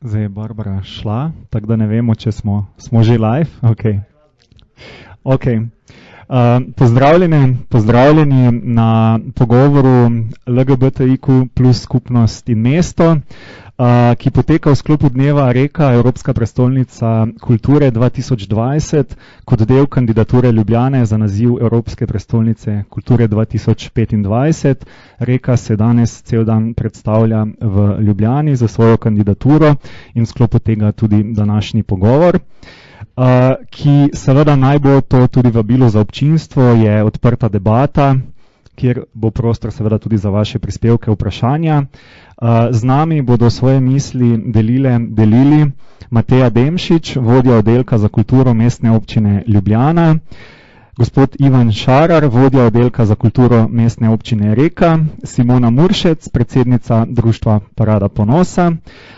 Zdaj je Barbara šla, tako da ne vemo, če smo že live. Okay. Pozdravljeni na pogovoru LGBTIQ plus skupnost in mesto, ki poteka v sklopu dneva Reka, Evropska prestolnica kulture 2020, kot del kandidature Ljubljane za naziv Evropske prestolnice kulture 2025. Reka se danes cel dan predstavlja v Ljubljani za svojo kandidaturo in v sklopu tega tudi današnji pogovor. Ki seveda naj bo to tudi vabilo za občinstvo, je odprta debata, kjer bo prostor seveda tudi za vaše prispevke, vprašanja. Z nami bodo svoje misli delili Mateja Demšič, vodja oddelka za kulturo Mestne občine Ljubljana, gospod Ivan Šarar, vodja oddelka za kulturo Mestne občine Reka, Simona Muršec, predsednica Društva Parada ponosa,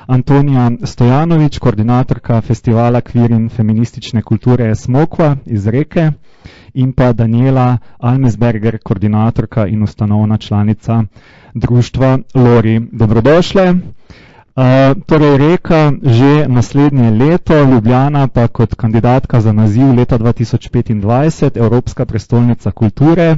Antonija Stojanovič, koordinatorka festivala Kvir in feministične kulture Smokva iz Reke in pa Daniela Almesberger, koordinatorka in ustanovna članica Društva Lori. Dobrodošle. Torej Reka že naslednje leto, Ljubljana pa kot kandidatka za naziv leta 2025, Evropska prestolnica kulture,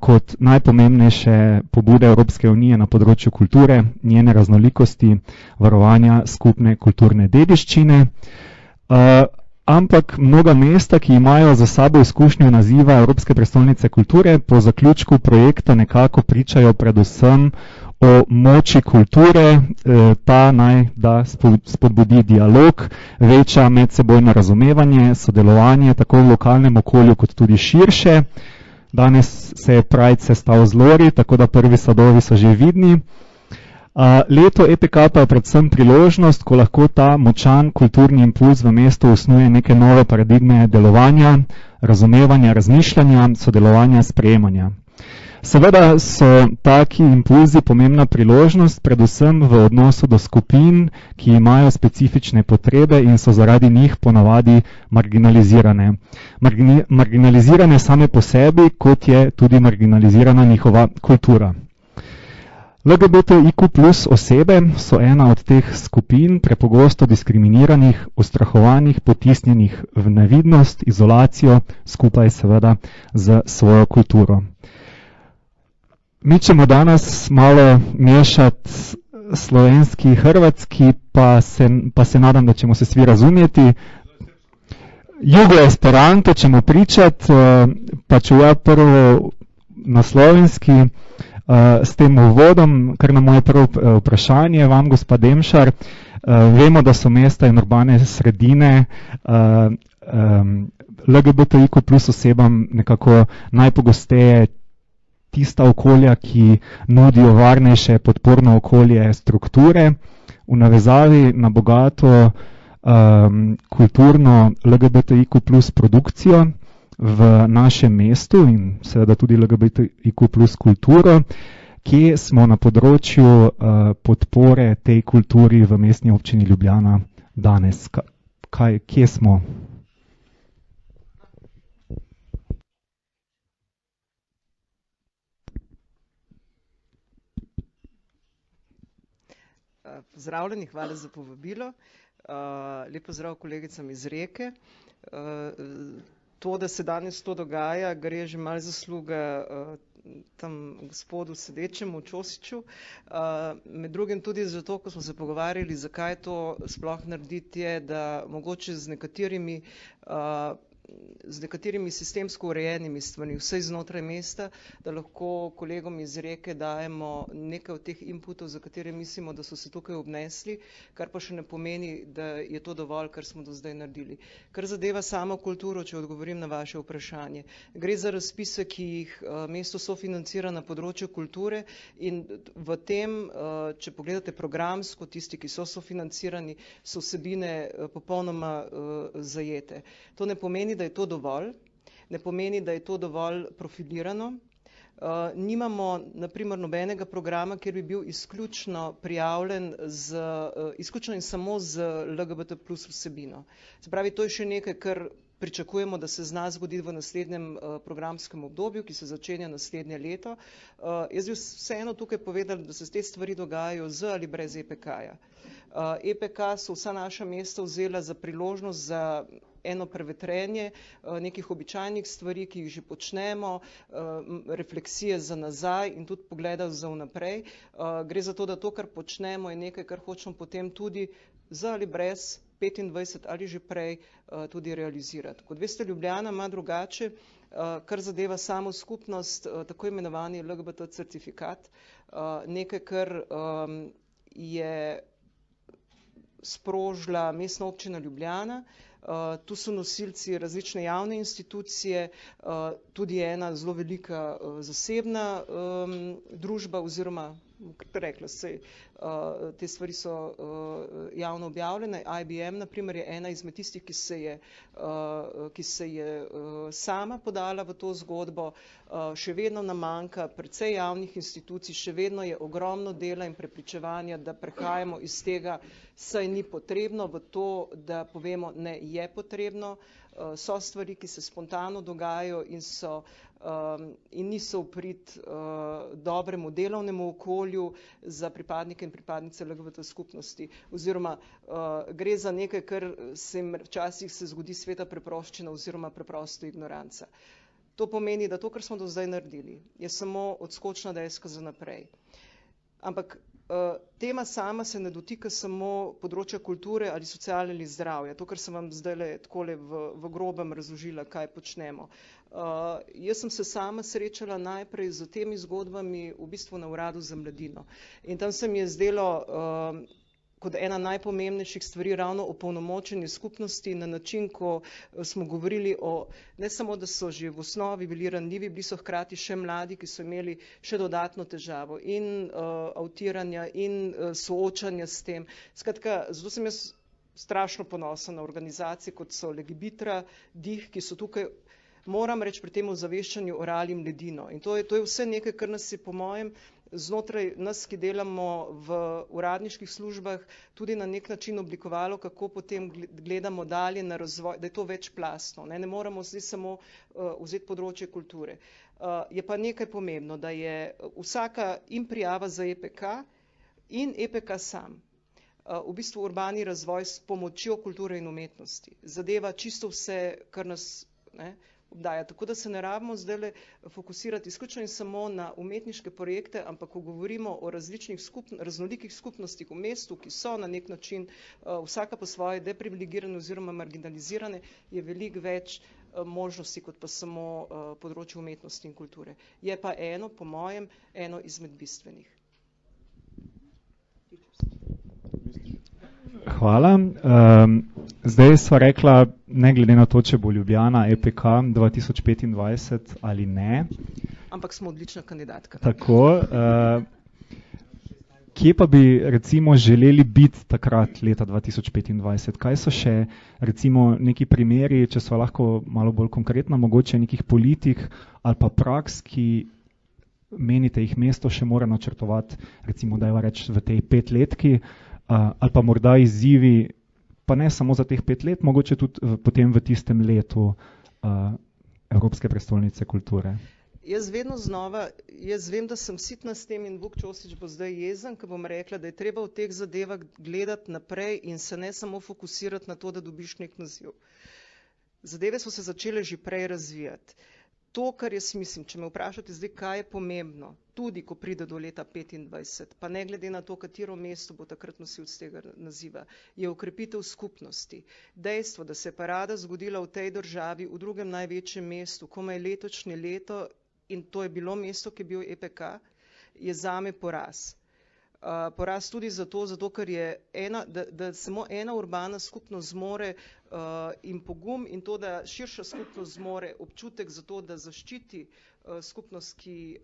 kot najpomembnejše pobude Evropske unije na področju kulture, njene raznolikosti, varovanja skupne kulturne dediščine. Ampak mnoga mesta, ki imajo za sabo izkušnjo naziva Evropske prestolnice kulture, po zaključku projekta nekako pričajo predvsem o moči kulture, ta naj da spodbudi dialog, veča medsebojno razumevanje, sodelovanje tako v lokalnem okolju kot tudi širše. Danes se je Pride sestal z Lori, tako da prvi sadovi so že vidni. Leto EPK pa je predvsem priložnost, ko lahko ta močan kulturni impuls v mestu osnuje neke nove paradigme delovanja, razumevanja, razmišljanja, sodelovanja, sprejemanja. Seveda so taki impulzi pomembna priložnost, predvsem v odnosu do skupin, ki imajo specifične potrebe in so zaradi njih ponavadi marginalizirane. Marginalizirane same po sebi, kot je tudi marginalizirana njihova kultura. LGBTIQ plus osebe so ena od teh skupin, prepogosto diskriminiranih, ustrahovanih, potisnjenih v nevidnost, izolacijo, skupaj seveda z svojo kulturo. Mi ćemo danas malo miješati slovenski, hrvatski, pa se nadam da ćemo se svi razumjeti. Jugo-esperanto ćemo pričati, pa ću ja prvo na slovenski s tem uvodom, kar na moje prvo vprašanje vam, gospod Demšar. Vemo, da so mesta in urbane sredine LGBTIQ plus osebam nekako najpogosteje tista okolja, ki nudijo varnejše podporno okolje strukture. V navezavi na bogato kulturno LGBTIQ plus produkcijo v našem mestu in seveda tudi LGBTIQ plus kulturo, kje smo na področju podpore tej kulturi v Mestni občini Ljubljana danes? Kje smo? Pozdravljeni, hvala za povabilo. Lep pozdrav kolegicam iz Reke. To, da se danes to dogaja, gre že malo zasluga tam gospodu sedečemu Čosiću. Med drugim tudi zato, ko smo se pogovarjali, zakaj to sploh narediti, je, da mogoče z nekaterimi sistemsko urejenimi stvarmi, vsej znotraj mesta, da lahko kolegom iz Reke dajemo nekaj od teh inputov, za katere mislimo, da so se tukaj obnesli, kar pa še ne pomeni, da je to dovolj, kar smo do zdaj naredili. Kar zadeva samo kulturo, če odgovorim na vaše vprašanje. Gre za razpise, ki jih mesto sofinancira na področju kulture in v tem, če pogledate programsko, tisti, ki so sofinancirani, so vsebine popolnoma zajete. To ne pomeni, da je to dovolj, ne pomeni, da je to dovolj profilirano. Nimamo naprimer nobenega programa, kjer bi bil izključno prijavljen izključno in samo z LGBT plus vsebino. Se pravi, to je še nekaj, kar pričakujemo, da se zna zgoditi v naslednjem programskem obdobju, ki se začenja naslednje leto. Jaz bi vseeno tukaj povedala, da se te stvari dogajajo z ali brez EPK-ja. EPK so vsa naša mesta vzela za priložnost za eno prevetrenje nekih običajnih stvari, ki jih že počnemo, refleksije za nazaj in tudi pogleda za vnaprej. Gre za to, da to, kar počnemo, je nekaj, kar hočemo potem tudi z ali brez 25 ali že prej tudi realizirati. Kot veste, Ljubljana ima drugače, kar zadeva samo skupnost, tako imenovani LGBT certifikat, nekaj, kar je sprožila Mestna občina Ljubljana. Tu so nosilci različne javne institucije, tudi ena zelo velika zasebna družba oziroma rekla se, te stvari so javno objavljene. IBM, na primer, je ena izmed tistih, ki se je sama podala v to zgodbo. Še vedno nam manjka precej javnih institucij, še vedno je ogromno dela in prepričevanja, da prehajamo iz tega, saj ni potrebno, v to, da povemo, ne, je potrebno. So stvari, ki se spontano dogajajo in niso v prid dobremu delovnemu okolju za pripadnike in pripadnice LGBT skupnosti. Oziroma gre za nekaj, kar se jim včasih se zgodi sveta preproščina oziroma preprosto ignoranca. To pomeni, da to, kar smo do zdaj naredili, je samo odskočna deska za naprej. Ampak tema sama se ne dotika samo področja kulture ali socialne ali zdravja. To, kar sem vam zdajle takole v grobem razložila, kaj počnemo. Jaz sem se sama srečala najprej z temi zgodbami v bistvu na Uradu za mladino. In tam se mi je zdelo kot ena najpomembnejših stvari ravno opolnomočenje skupnosti na način, ko smo govorili o ne samo, da so že v osnovi bili ranljivi, bili so hkrati še mladi, ki so imeli še dodatno težavo in avtiranja in soočanja s tem. Skratka, zato sem jaz strašno ponosna na organizacije, kot so Legibitra, DIH, ki so tukaj, moram reči, pri tem ozaveščanju orali mladino. In to je vse nekaj, kar nas je po mojem znotraj nas, ki delamo v uradniških službah, tudi na nek način oblikovalo, kako potem gledamo dalje na razvoj, da je to večplastno. Ne moramo zdaj samo vzeti področje kulture. Je pa nekaj pomembno, da je vsaka in prijava za EPK in EPK sam v bistvu urbani razvoj s pomočjo kulture in umetnosti. Zadeva čisto vse, kar nas obdaja. Tako da se ne rabimo zdaj fokusirati izključno in samo na umetniške projekte, ampak ko govorimo o različnih raznolikih skupnostih v mestu, ki so na nek način vsaka po svoje deprivilegirane oziroma marginalizirane, je veliko več možnosti kot pa samo področje umetnosti in kulture. Je pa eno, po mojem, eno izmed bistvenih. Hvala. Zdaj sva rekla, ne glede na to, če bo Ljubljana EPK 2025 ali ne. Ampak smo odlična kandidatka. Tako. Kje pa bi recimo želeli biti takrat leta 2025? Kaj so še recimo neki primeri, če so lahko malo bolj konkretna, mogoče nekih politik ali pa praks, ki menite, jih mesto še mora načrtovati, recimo dajva reči v tej 5-letki, ali pa morda izzivi, pa ne samo za teh 5 let, mogoče tudi potem v tistem letu Evropske prestolnice kulture. Jaz vedno znova, jaz vem, da sem sitna s tem in Vuk Čosić bo zdaj jezen, ko bom rekla, da je treba v teh zadevah gledati naprej in se ne samo fokusirati na to, da dobiš nek naziv. Zadeve so se začele že prej razvijati. To, kar jaz mislim, če me vprašate zdaj, kaj je pomembno, tudi ko pride do leta 2025, pa ne glede na to, katero mesto bo takrat nosilec tega naziva, je okrepitev skupnosti. Dejstvo, da se je parada zgodila v tej državi, v drugem največjem mestu, komaj letošnje leto, in to je bilo mesto, ki je bil EPK, je zame poraz. Poraz tudi zato, ker je da samo ena urbana skupnost zmore in pogum in to, da širša skupnost zmore občutek za to, da zaščiti skupnost, ki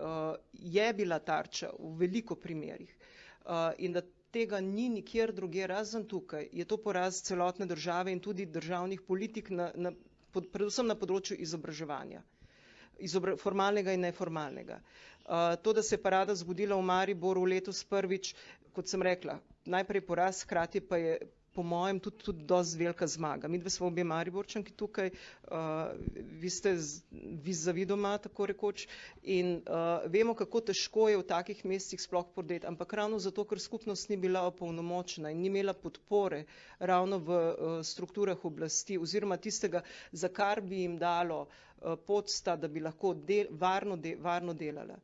je bila tarča v veliko primerih in da tega ni nikjer drugje razen tukaj, je to poraz celotne države in tudi državnih politik, predvsem na področju izobraževanja. Formalnega in neformalnega. To, da se je parada zgodila v Mariboru letos prvič, kot sem rekla, najprej poraz, hkrati pa je po mojem tudi dosti velika zmaga. Mi dve smo obe Mariborčanki tukaj, vi ste vis-a-vis doma, tako rekoč, in vemo, kako težko je v takih mestih sploh prodeti, ampak ravno zato, ker skupnost ni bila opolnomočena in ni imela podpore ravno v strukturah oblasti oziroma tistega, za kar bi jim dalo podsta, da bi lahko varno delala.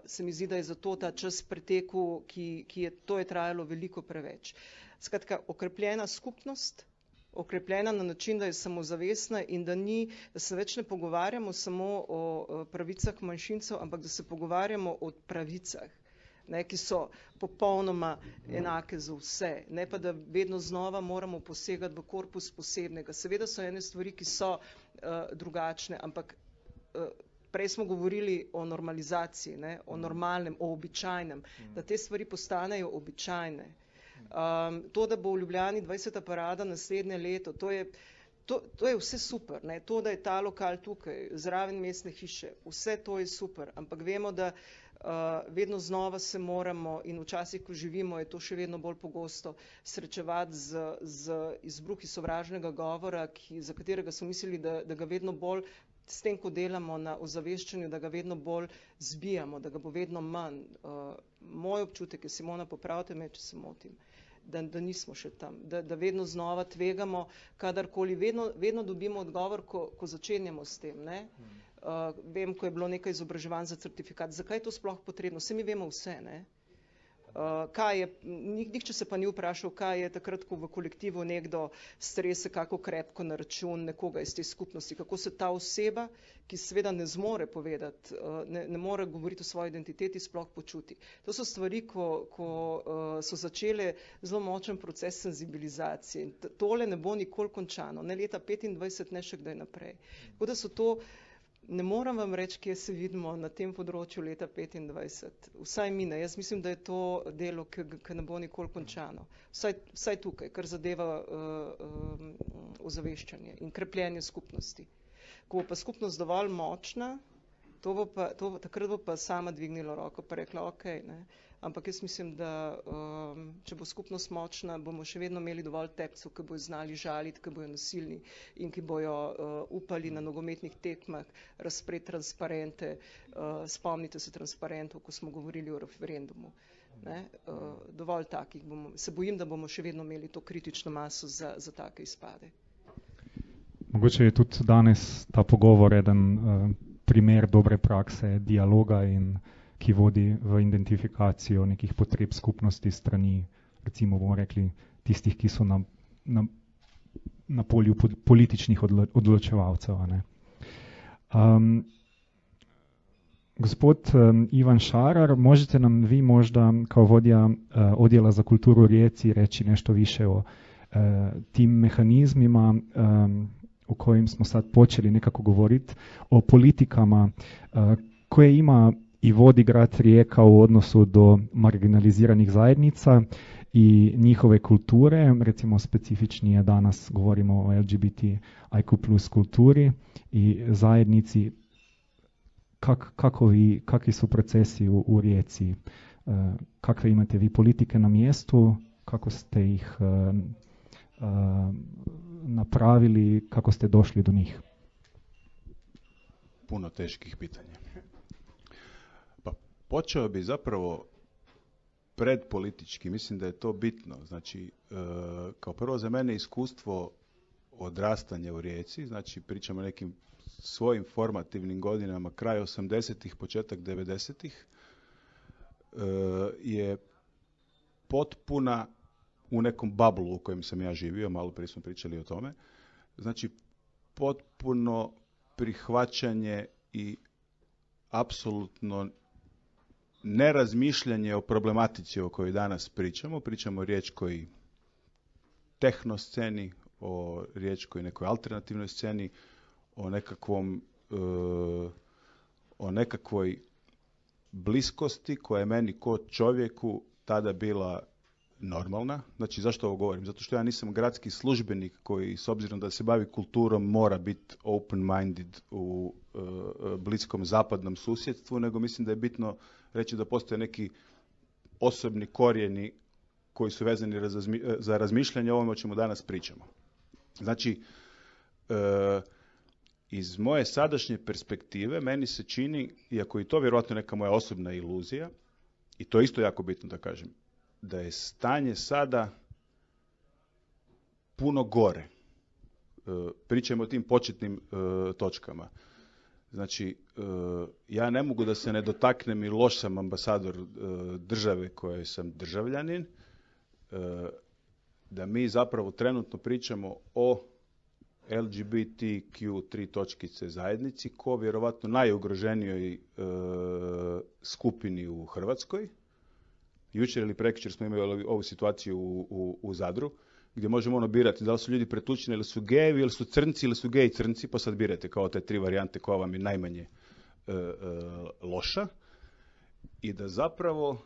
Se mi zdi, da je zato ta čas pretekel, to je trajalo veliko preveč. Skratka, okrepljena skupnost, okrepljena na način, da je samozavestna in da se več ne pogovarjamo samo o pravicah manjšincev, ampak da se pogovarjamo o pravicah, ne, ki so popolnoma enake za vse, ne pa da vedno znova moramo posegati v korpus posebnega. Seveda so ene stvari, ki so drugačne, ampak prej smo govorili o normalizaciji, ne, o normalnem, o običajnem, da te stvari postanejo običajne. To, da bo v Ljubljani 20. parada naslednje leto, to je vse super, ne, to, da je ta lokal tukaj, zraven mestne hiše, vse to je super, ampak vemo, da vedno znova se moramo in včasih, ko živimo, je to še vedno bolj pogosto srečevati z izbruhi sovražnega govora, za katerega smo mislili, da ga vedno bolj, s tem, ko delamo na ozaveščanju, da ga vedno bolj zbijamo, da ga bo vedno manj. Moj občutek je, Simona, popravite me, če se motim, da nismo še tam, da vedno znova tvegamo, kadarkoli, vedno dobimo odgovor, ko začenjamo s tem, ne? Vem, ko je bilo nekaj izobraževanj za certifikat, zakaj je to sploh potrebno? Saj mi vemo vse, ne? Nihče se pa ni vprašal, kaj je takrat, ko v kolektivu nekdo strese kako krepko na račun nekoga iz te skupnosti, kako se ta oseba, ki seveda ne zmore povedati, ne more govoriti o svoji identiteti, sploh počuti. To so stvari, ko so začele zelo močen proces senzibilizacije. Tole ne bo nikoli končano, ne leta 25, ne še kdaj naprej. Tako da so to, ne moram vam reči, kje se vidimo na tem področju leta 25. Vsaj mi ne. Jaz mislim, da je to delo, ki ne bo nikoli končano. Vsaj tukaj, kar zadeva ozaveščanje in krepljenje skupnosti. Ko bo pa skupnost dovolj močna, takrat bo pa sama dvignila roko pa rekla, ok, ne. Ampak jaz mislim, da če bo skupnost močna, bomo še vedno imeli dovolj tepcev, ki bojo znali žaliti, ki bojo nasilni in ki bojo upali na nogometnih tekmah razpreti transparente. Spomnite se transparentov, ko smo govorili o referendumu. Ne? Dovolj takih se bojim, da bomo še vedno imeli to kritično maso za take izpade. Mogoče je tudi danes ta pogovor eden primer dobre prakse, dialoga in ki vodi v identifikacijo nekih potreb skupnosti strani, recimo bomo rekli, tistih, ki so na polju političnih odločevalcev. Gospod Ivan Šarar, možete nam vi možda kao vodja odjela za kulturu u Rijeci reći nešto više o tim mehanizmima o kojim smo sad počeli nekako govoriti, o politikama koje ima i vodi grad Rijeka u odnosu do marginaliziranih zajednica i njihove kulture, recimo specifičnije danas govorimo o LGBTIQ+ kulturi i zajednici. Kakvi su procesi u Rijeci? Kakve imate vi politike na mjestu? Kako ste ih napravili? Kako ste došli do njih? Puno teških pitanja. Pa počeo bi zapravo predpolitički. Mislim da je to bitno. Znači, kao prvo za mene iskustvo odrastanja u Rijeci, znači pričamo o nekim svojim formativnim godinama, kraj 80-ih, početak 90-ih, je potpuna u nekom bablu u kojem sam ja živio, malo prije smo pričali o tome, znači potpuno prihvaćanje i apsolutno nerazmišljanje o problematici o kojoj danas pričamo. Pričamo o riječkoj tehnosceni, o riječkoj nekoj alternativnoj sceni, o nekakvoj bliskosti koja je meni ko čovjeku tada bila normalna. Znači, zašto ovo govorim? Zato što ja nisam gradski službenik koji, s obzirom da se bavi kulturom, mora biti open-minded u bliskom zapadnom susjedstvu, nego mislim da je bitno reći da postoje neki osobni korijeni koji su vezani za razmišljanje o ovome o čemu danas pričamo. Znači, iz moje sadašnje perspektive meni se čini, iako je to vjerojatno neka moja osobna iluzija, i to je isto jako bitno da kažem, da je stanje sada puno gore. Pričajmo o tim početnim točkama. Znači, ja ne mogu da se ne dotaknem i loš sam ambasador države koje sam državljanin, da mi zapravo trenutno pričamo o LGBTQ3 zajednici ko vjerovatno najugroženijoj skupini u Hrvatskoj. Jučer ili prekjučer smo imali ovu situaciju u Zadru, gdje možemo birati da li su ljudi pretučeni ili su gejevi, ili su crnci, ili su gej crnci, pa sad birate kao te 3 varijante koja vam je najmanje loša. I da zapravo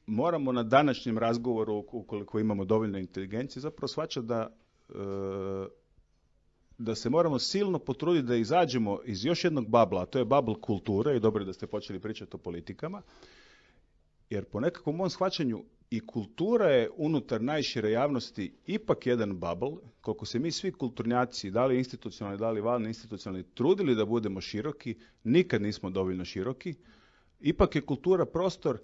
moramo na današnjem razgovoru, ukoliko imamo dovoljno inteligencije, zapravo shvaćati da se moramo silno potruditi da izađemo iz još jednog babla, a to je babl kulture, i dobro je da ste počeli pričati o politikama, jer po nekakvom mom shvaćanju i kultura je unutar najšire javnosti ipak jedan babl, koliko se mi svi kulturnjaci, da li institucionalni, da li van institucionalni, trudili da budemo široki, nikad nismo dovoljno široki. Ipak je kultura prostor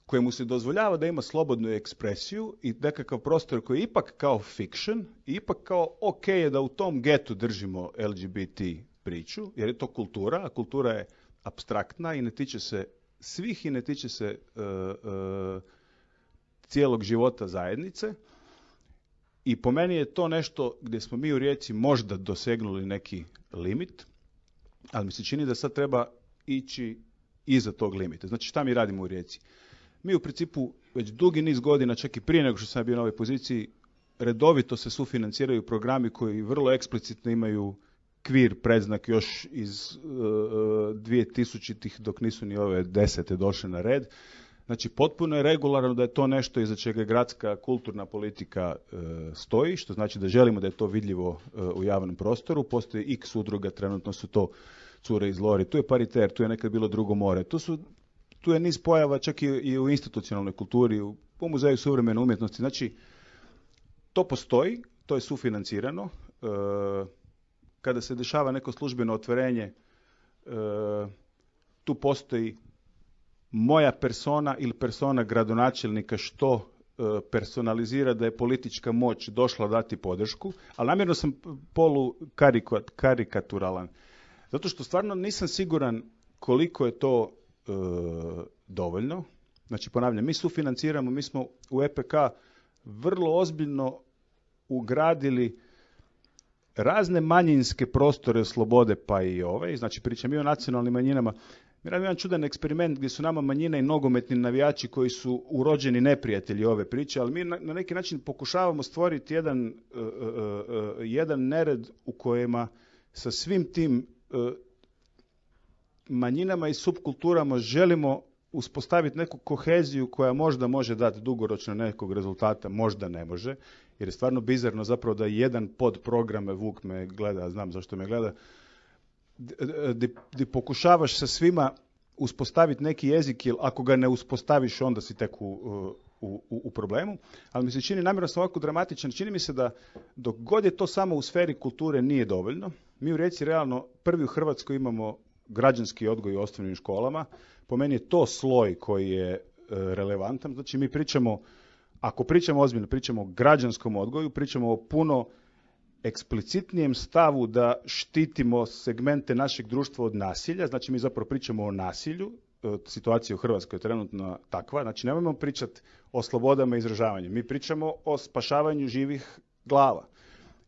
kojemu se dozvoljava da ima slobodnu ekspresiju i nekakav prostor koji je ipak kao fiction, i ipak kao ok je da u tom getu držimo LGBT priču, jer je to kultura, a kultura je apstraktna i ne tiče se svih i ne tiče se cijelog života zajednice. I po meni je to nešto gdje smo mi u Rijeci možda dosegnuli neki limit, ali mi se čini da sad treba ići iza tog limita. Znači, šta mi radimo u Rijeci? Mi u principu već dugi niz godina, čak i prije nego što sam bio na ovoj poziciji, redovito se sufinanciraju programi koji vrlo eksplicitno imaju queer predznak još iz 2000-ih, dok nisu ni ove 10. došle na red. Znači, potpuno je regularno da je to nešto iza čega gradska kulturna politika stoji, što znači da želimo da je to vidljivo u javnom prostoru. Postoji x udruga, trenutno su to Cure iz Lori, tu je Pariter, tu je nekad bilo Drugo more, tu je niz pojava čak i u institucionalnoj kulturi, u Muzeju suvremene umjetnosti. Znači, to postoji, to je sufinancirano. Kada se dešava neko službeno otvorenje, tu postoji moja persona ili persona gradonačelnika što personalizira da je politička moć došla dati podršku, ali namjerno sam karikaturalan. Zato što stvarno nisam siguran koliko je to dovoljno. Znači, ponavljam, mi sufinanciramo, mi smo u EPK vrlo ozbiljno ugradili razne manjinske prostore slobode, pa i ove. Znači, pričam i o nacionalnim manjinama. Mi radimo jedan čudan eksperiment gdje su nama manjine i nogometni navijači koji su urođeni neprijatelji ove priče, ali mi na neki način pokušavamo stvoriti jedan nered u kojima sa svim tim manjinama i subkulturama želimo uspostaviti neku koheziju koja možda može dati dugoročno nekog rezultata, možda ne može, jer je stvarno bizarno zapravo da jedan podprogram, Vuk me gleda, znam zašto me gleda, di pokušavaš sa svima uspostaviti neki jezik, jer ako ga ne uspostaviš, onda si tek u problemu. Ali mi se čini, namjerno sam ovako dramatičan, čini mi se da dok god je to samo u sferi kulture nije dovoljno. Mi u Rijeci realno prvi u Hrvatskoj imamo građanski odgoj u osnovnim školama. Po meni je to sloj koji je relevantan. Znači, mi pričamo, ako pričamo ozbiljno, pričamo o građanskom odgoju, pričamo o puno eksplicitnijem stavu da štitimo segmente našeg društva od nasilja. Znači, mi zapravo pričamo o nasilju. Situacija u Hrvatskoj je trenutno takva. Znači, nemojmo pričati o slobodama izražavanja. Mi pričamo o spašavanju živih glava.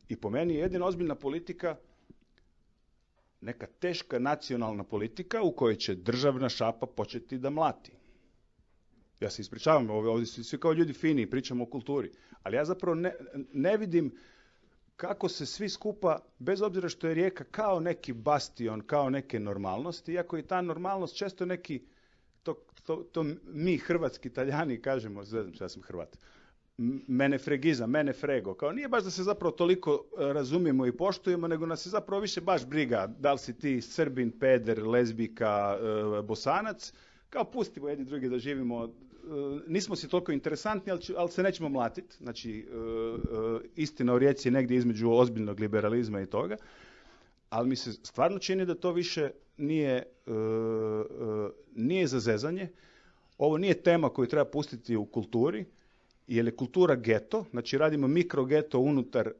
I po meni je jedina ozbiljna politika neka teška nacionalna politika u kojoj će državna šapa početi da mlati. Ja se ispričavam, ovdje su svi kao ljudi fini, pričamo o kulturi, ali ja zapravo ne vidim kako se svi skupa, bez obzira što je Rijeka kao neki bastion, kao neke normalnosti, iako je ta normalnost često neki, to mi hrvatski Italijani kažemo, ja sam Hrvat, menefregizam, menefrego. Kao nije baš da se zapravo toliko razumijemo i poštujemo, nego nas je zapravo više baš briga da li si ti Srbin, peder, lezbika, Bosanac. Kao pustimo jedni drugi da živimo. Nismo si toliko interesantni, ali se nećemo mlatiti. Znači, istina u Rijeci je negdje između ozbiljnog liberalizma i toga. Ali mi se stvarno čini da to više nije za zezanje. Ovo nije tema koju treba pustiti u kulturi, jer je kultura geto, znači radimo mikrogeto unutar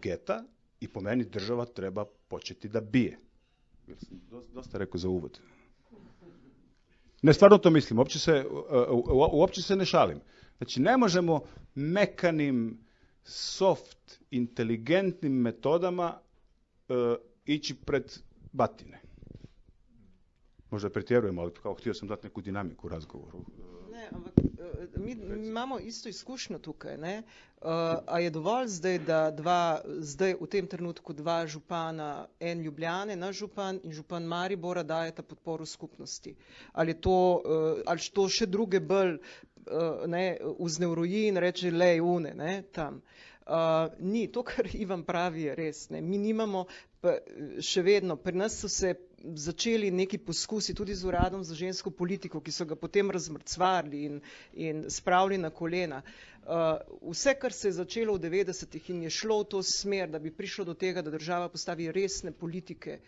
geta i po meni država treba početi da bije. Dosta rekao za uvod. Ne, stvarno to mislim, uopće se ne šalim. Znači ne možemo mekanim, soft, inteligentnim metodama ići pred batine. Možda pretjerujem, ali kao htio sam dati neku dinamiku u razgovoru. Ne, ampak mi imamo isto izkušnjo tukaj, ne? A je dovolj zdaj, da zdaj v tem trenutku dva župana, en Ljubljane, naš župan in župan Maribora dajeta podporo skupnosti? Ali to še druge bolj vzneuroji in reče, lej, une, ne, tam. Ni, to, kar Ivan pravi, je res. Ne. Mi nimamo, še vedno, pri nas so se začeli neki poskusi tudi z uradom za žensko politiko, ki so ga potem razmrcvarili in spravili na kolena. Vse, kar se je začelo v 90-ih in je šlo v to smer, da bi prišlo do tega, da država postavi resne politike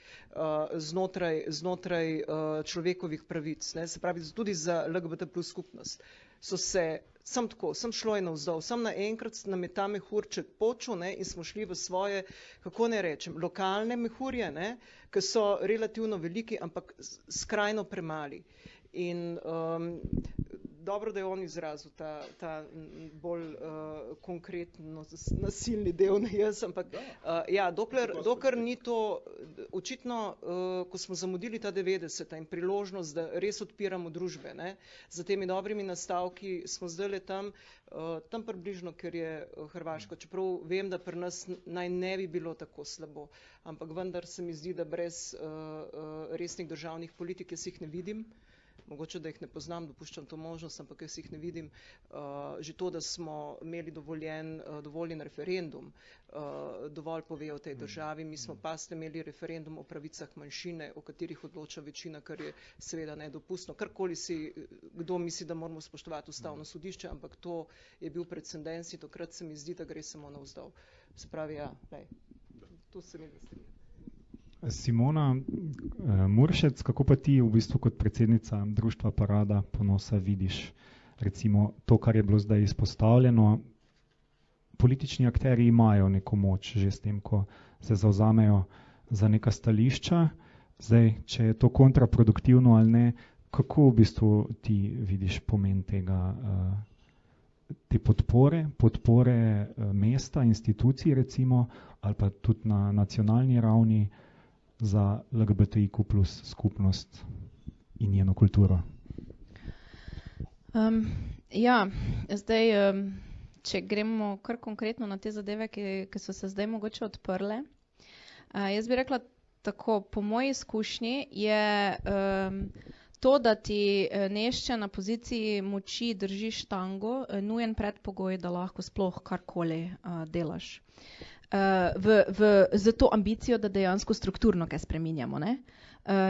znotraj človekovih pravic, ne, se pravi tudi za LGBT plus skupnost, so se sem šlo je navzdol, sem naenkrat nam je ta mehurček počel, ne, in smo šli v svoje, kako ne rečem, lokalne mehurje, ne, ki so relativno veliki, ampak skrajno premali. In dobro, da je on izrazil ta bolj konkretno nasilni del, ne jaz, ampak dokler ni to, očitno, ko smo zamudili ta 90-ta in priložnost, da res odpiramo družbe, ne, za temi dobrimi nastavki smo zdajle tam približno, ker je Hrvaško, čeprav vem, da pri nas naj ne bi bilo tako slabo, ampak vendar se mi zdi, da brez resnih državnih politik jaz jih ne vidim. Mogoče, da jih ne poznam, dopuščam to možnost, ampak jaz jih ne vidim. Že to, da smo imeli dovoljen referendum, dovolj pove o tej državi. Mi smo pa ste imeli referendum o pravicah manjšine, o katerih odloča večina, kar je seveda nedopustno. Karkoli kdo misli, da moramo spoštovati ustavno sodišče, ampak to je bil precedens in tokrat se mi zdi, da gre samo navzdol. Se pravi, to se mi ne strinja. Simona Muršec, kako pa ti v bistvu kot predsednica Društva Parada ponosa vidiš recimo to, kar je bilo zdaj izpostavljeno? Politični akteri imajo neko moč že s tem, ko se zavzamejo za neka stališča. Zdaj, če je to kontraproduktivno ali ne, kako v bistvu ti vidiš pomen te podpore mesta, institucij recimo, ali pa tudi na nacionalni ravni za LGBTIQ plus skupnost in njeno kulturo? Zdaj, če gremo kar konkretno na te zadeve, ki so se zdaj mogoče odprle, jaz bi rekla tako, po moji izkušnji je to, da ti nešče na poziciji moči drži štango, nujen predpogoj, da lahko sploh karkoli delaš. Z to ambicijo, da dejansko strukturno kaj spreminjamo. Ne?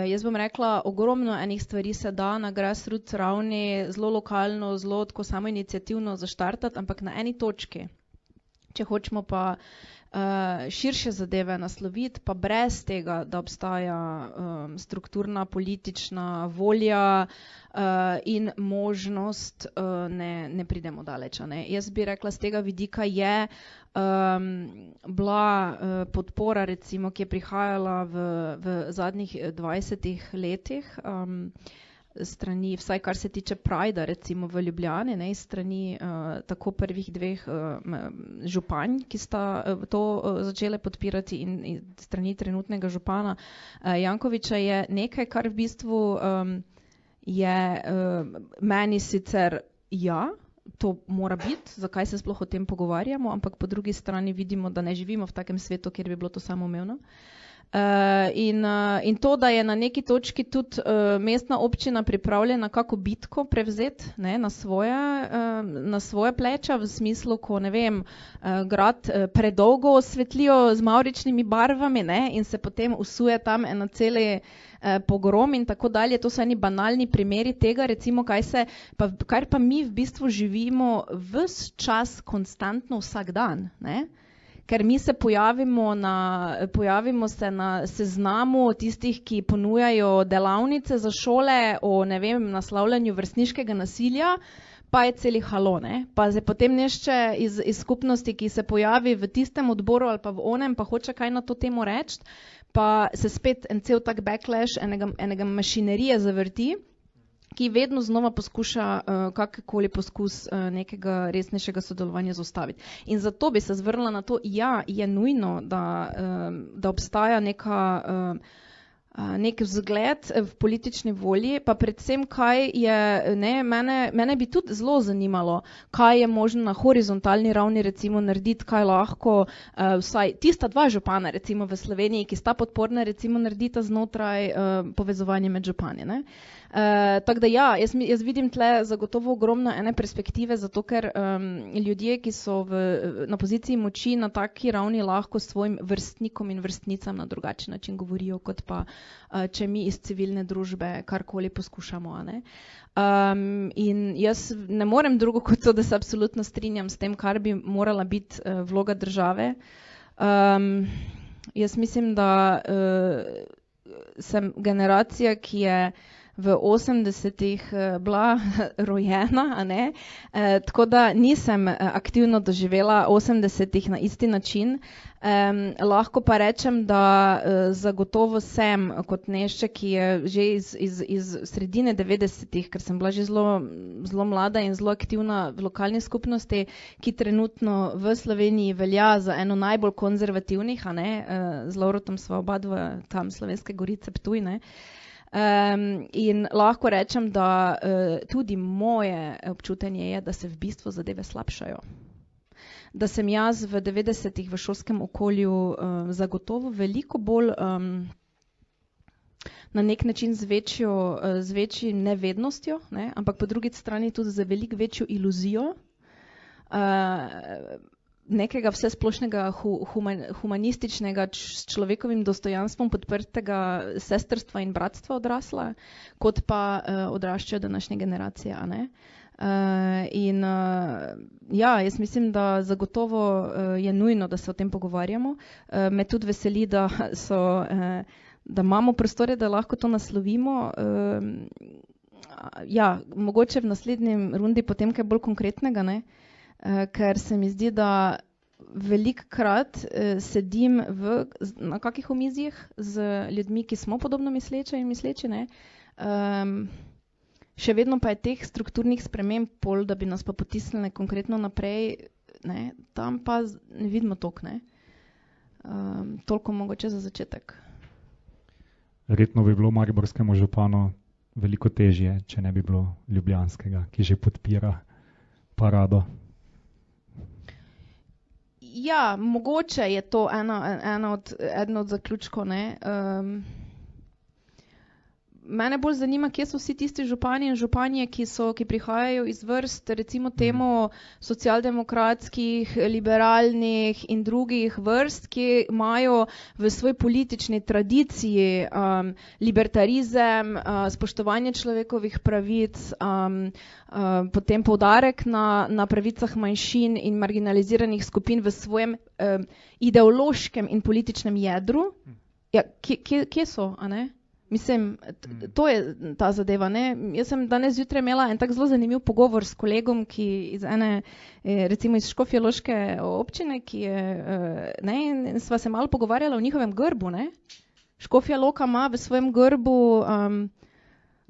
Jaz bom rekla, ogromno enih stvari se da na grassroots ravni, zelo lokalno, zelo tako samoiniciativno zaštartati, ampak na eni točki, če hočemo pa širše zadeve nasloviti, pa brez tega, da obstaja strukturna politična volja in možnost, ne pridemo daleč. Ne? Jaz bi rekla, z tega vidika je bila podpora, recimo, ki je prihajala v zadnjih 20 letih, strani, vsaj kar se tiče Prida, recimo v Ljubljani, ne, strani tako prvih dveh županj, ki sta to začele podpirati in strani trenutnega župana Jankovića, je nekaj, kar v bistvu je meni sicer to mora biti, zakaj se sploh o tem pogovarjamo, ampak po drugi strani vidimo, da ne živimo v takem svetu, kjer bi bilo to samoumevno. In to, da je na neki točki tudi mestna občina pripravljena kako bitko prevzeti, ne, na svoje pleča, v smislu, ko ne vem, grad predolgo osvetlijo z mavričnimi barvami, ne, in se potem usuje tam ena celi pogrom in tako dalje. To so eni banalni primeri tega, recimo, kar pa mi v bistvu živimo ves čas, konstantno, vsak dan, ne. Ker mi se pojavimo se na seznamu tistih, ki ponujajo delavnice za šole o, ne vem, naslavljanju vrstniškega nasilja, pa je celi halo, ne. Pa zdaj potem nešče iz skupnosti, ki se pojavi v tistem odboru ali pa v onem, pa hoče kaj na to temo reči, pa se spet en cel tak backlash enega mašinerije zavrti, ki vedno znova poskuša kakorkoli poskus nekega resnejšega sodelovanja zaustaviti. In zato bi se zvrnila na to, ja, je nujno, da obstaja nek vzgled v politični volji, pa predvsem kaj je, ne, mene bi tudi zelo zanimalo, kaj je možno na horizontalni ravni recimo narediti, kaj lahko vsaj tista dva župana recimo v Sloveniji, ki sta podporna, recimo naredita znotraj povezovanje med župani, ne. Tako da ja, jaz vidim tle zagotovo ogromno ene perspektive, zato ker ljudje, ki so na poziciji moči na taki ravni, lahko svojim vrstnikom in vrstnicam na drugačen način govorijo, kot pa če mi iz civilne družbe karkoli poskušamo, a ne. In jaz ne morem drugo kot to, da se absolutno strinjam s tem, kar bi morala biti vloga države. Jaz mislim, da sem generacija, ki je v 80-ih bila rojena, a ne? Tako da nisem aktivno doživela 80-ih na isti način. Lahko pa rečem, da zagotovo sem kot nešče, ki je že iz sredine 90-ih, ker sem bila že zelo mlada in zelo aktivna v lokalni skupnosti, ki trenutno v Sloveniji velja za eno najbolj konzervativnih, a ne? Z Lovrotom sva oba dva tam Slovenske Gorice, Ptuj, ne? In lahko rečem, da tudi moje občutenje je, da se v bistvu zadeve slabšajo. Da sem jaz v 90-ih v šolskem okolju zagotovo veliko bolj na nek način z večjo nevednostjo, ne? Ampak po drugi strani tudi za veliko večjo iluzijo nekega vsesplošnega humanističnega s človekovim dostojanstvom podprtega sestrstva in bratstva odrasla, kot pa odraščajo današnje generacije, a ne. Ja, jaz mislim, da zagotovo je nujno, da se o tem pogovarjamo. Me tudi veseli, da imamo prostore, da lahko to naslovimo. Ja, mogoče v naslednjem rundi potem kaj bolj konkretnega, ne. Ker se mi zdi, da velikokrat sedim na kakih omizjih z ljudmi, ki smo podobno misleče in misleči, ne. Še vedno pa je teh strukturnih sprememb pol, da bi nas pa potisnili konkretno naprej, ne, tam pa ne vidimo toliko, ne. Toliko mogoče za začetek. Verjetno bi bilo mariborskemu županu veliko težje, če ne bi bilo ljubljanskega, ki že podpira parado. Ja, mogoče je to eden od zaključkov, ne. Mene bolj zanima, kje so vsi tisti župani in županje, ki prihajajo iz vrst, recimo temu socialdemokratskih, liberalnih in drugih vrst, ki imajo v svoj politični tradiciji libertarizem, spoštovanje človekovih pravic, potem poudarek na pravicah manjšin in marginaliziranih skupin v svojem ideološkem in političnem jedru. Ja, kje so, a ne? Mislim, to je ta zadeva, ne. Jaz sem danes zjutraj imela en tak zelo zanimiv pogovor s kolegom, ki iz ene, recimo iz Škofjeloške občine, ki je, ne, in sva se malo pogovarjala o njihovem grbu, ne. Škofja Loka ima v svojem grbu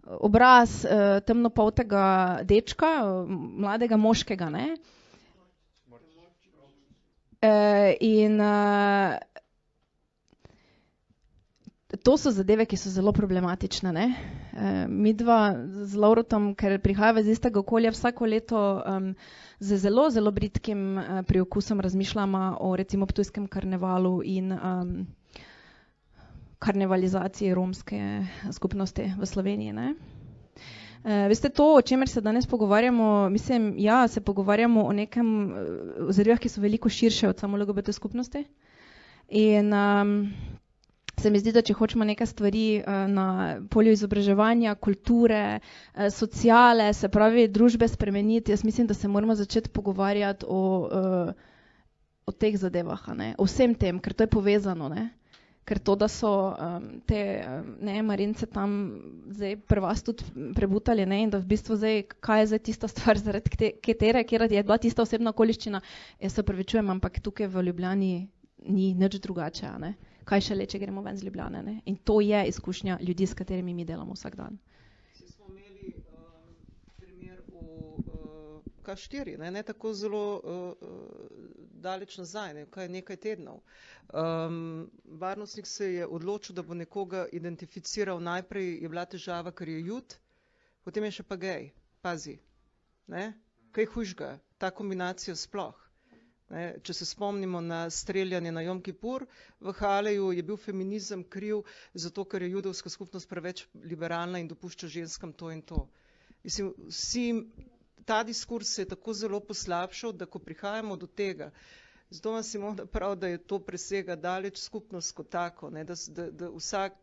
obraz temnopoltega dečka, mladega moškega, ne. In to so zadeve, ki so zelo problematične, ne. Midva z Lovrotom, ker prihajava iz istega okolja, vsako leto z zelo, zelo bridkim priokusom razmišljamo o recimo ptujskem karnevalu in karnevalizaciji romske skupnosti v Sloveniji, ne? Veste, to, o čemer se danes pogovarjamo, mislim, ja, se pogovarjamo o nekem zadevah, ki so veliko širše od samo LGBT skupnosti. In se mi zdi, da če hočemo neke stvari na polju izobraževanja, kulture, sociale, se pravi družbe spremeniti, jaz mislim, da se moramo začeti pogovarjati o teh zadevah, ne? O vsem tem, ker to je povezano, ne? Ker to, da so te Marince tam zdaj pri vas tudi prebutali, ne? In da v bistvu zdaj, kaj je zdaj tista stvar, zaradi katere je bila tista osebna okoliščina, jaz se opravičujem, ampak tukaj v Ljubljani ni nič drugače, ne? Kaj šele, če gremo ven z Ljubljane, ne? In to je izkušnja ljudi, s katerimi mi delamo vsak dan. Smo imeli primer v K4, ne tako zelo daleč nazaj, nekaj tednov. Varnostnik se je odločil, da bo nekoga identificiral. Najprej je bila težava, ker je Jud, potem je še pa gej. Pazi, ne? Kaj hujšga, ta kombinacija sploh. Ne, če se spomnimo na streljanje na Jom Kipur, v Haleju je bil feminizem kriv, zato ker je judovska skupnost preveč liberalna in dopušča ženskam to in to. Mislim, ta diskurs se je tako zelo poslabšal, da ko prihajamo do tega, zato vam si morda prav, da je to presega daleč skupnost kot tako, ne, da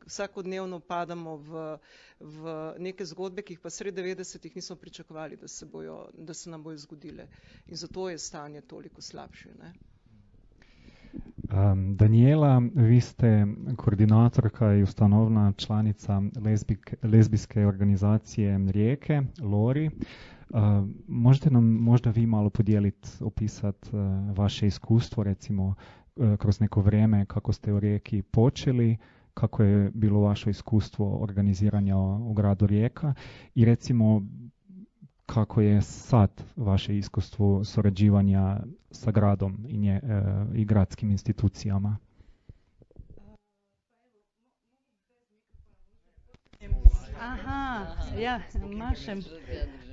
vsakodnevno padamo v neke zgodbe, ki jih pa sredi 90-ih nismo pričakovali, da se nam bojo zgodile. In zato je stanje toliko slabše. Ne. Daniela, vi ste koordinatorka in ustanovna članica lezbijske organizacije Rijeke, Lori. Možete nam možda vi malo podijeliti, opisati vaše iskustvo, recimo kroz neko vrijeme kako ste u Rijeki počeli, kako je bilo vaše iskustvo organiziranja u gradu Rijeka i recimo kako je sad vaše iskustvo surađivanja sa gradom i gradskim institucijama? Aha, ja,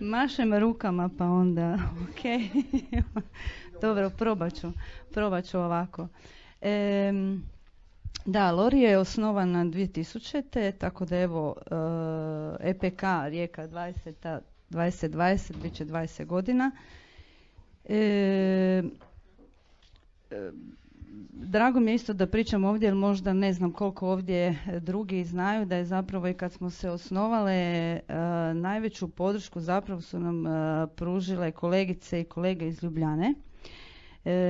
mašem rukama pa onda, ok. Dobro, probat ću ovako. Da, Lori je osnovana 2000. Tako da evo, EPK Rijeka 2020, bit će 20 godina. Drago mi je isto da pričam ovdje, jer možda ne znam koliko ovdje drugi znaju da je zapravo i kad smo se osnovale, najveću podršku zapravo su nam pružile kolegice i kolege iz Ljubljane.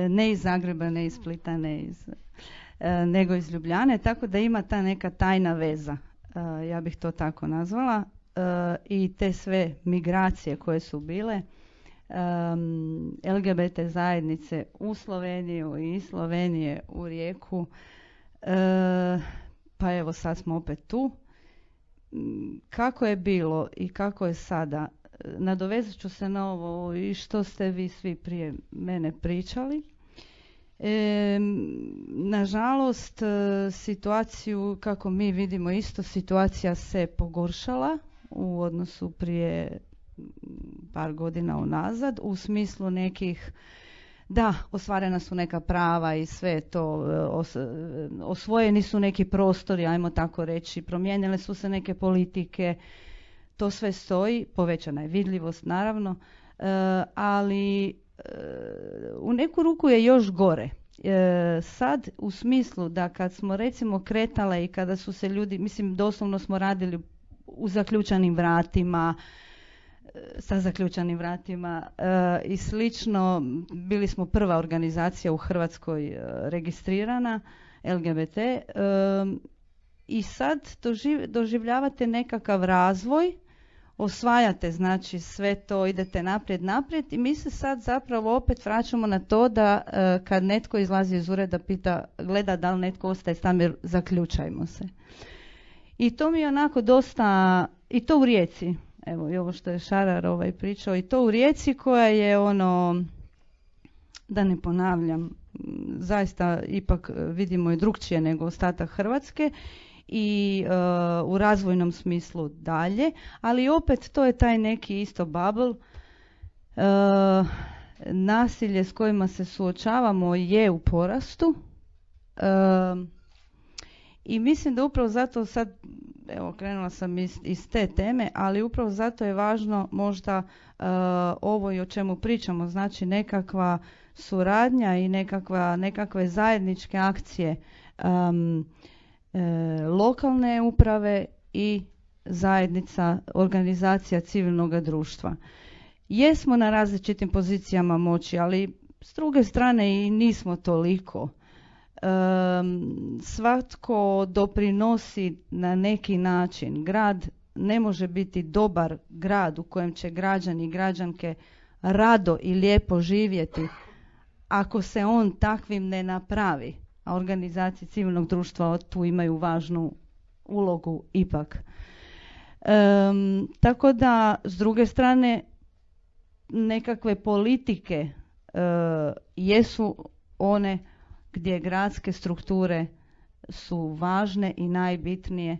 Ne iz Zagreba, ne iz Splita, nego iz Ljubljane, tako da ima ta neka tajna veza, ja bih to tako nazvala, i te sve migracije koje su bile, LGBT zajednice u Sloveniju i iz Slovenije u Rijeku, pa evo sad smo opet tu. Kako je bilo i kako je sada, nadovezat ću se na ovo i što ste vi svi prije mene pričali. Nažalost, situaciju, kako mi vidimo isto, situacija se pogoršala u odnosu prije par godina unazad, u smislu nekih, da, ostvarena su neka prava i sve to, osvojeni su neki prostori, ajmo tako reći, promijenile su se neke politike, to sve stoji, povećana je vidljivost naravno, ali u neku ruku je još gore. Sad u smislu da kad smo recimo kretale i kada su se ljudi, mislim doslovno smo radili u zaključanim vratima, sa zaključanim vratima i slično, bili smo prva organizacija u Hrvatskoj registrirana LGBT i sad doživljavate nekakav razvoj, osvajate znači sve to, idete naprijed i mi se sad zapravo opet vraćamo na to da kad netko izlazi iz ureda gleda da li netko ostaje s nama jer zaključajmo se. I to mi je onako dosta, i to u Rijeci, evo i ovo što je Šarar pričao, i to u Rijeci koja je ono, da ne ponavljam, zaista ipak vidimo i drugčije nego ostatak Hrvatske i u razvojnom smislu dalje, ali opet to je taj neki isto bubble. Nasilje s kojima se suočavamo je u porastu I mislim da upravo zato sad, evo krenula sam iz te teme, ali upravo zato je važno možda ovo i o čemu pričamo, znači nekakva suradnja i nekakve zajedničke akcije lokalne uprave i zajednica, organizacija civilnog društva. Jesmo na različitim pozicijama moći, ali s druge strane i nismo toliko. Svatko doprinosi na neki način. Grad ne može biti dobar grad u kojem će građani i građanke rado i lijepo živjeti ako se on takvim ne napravi. A organizacije civilnog društva tu imaju važnu ulogu ipak. Tako da, s druge strane, nekakve politike jesu one gdje gradske strukture su važne i najbitnije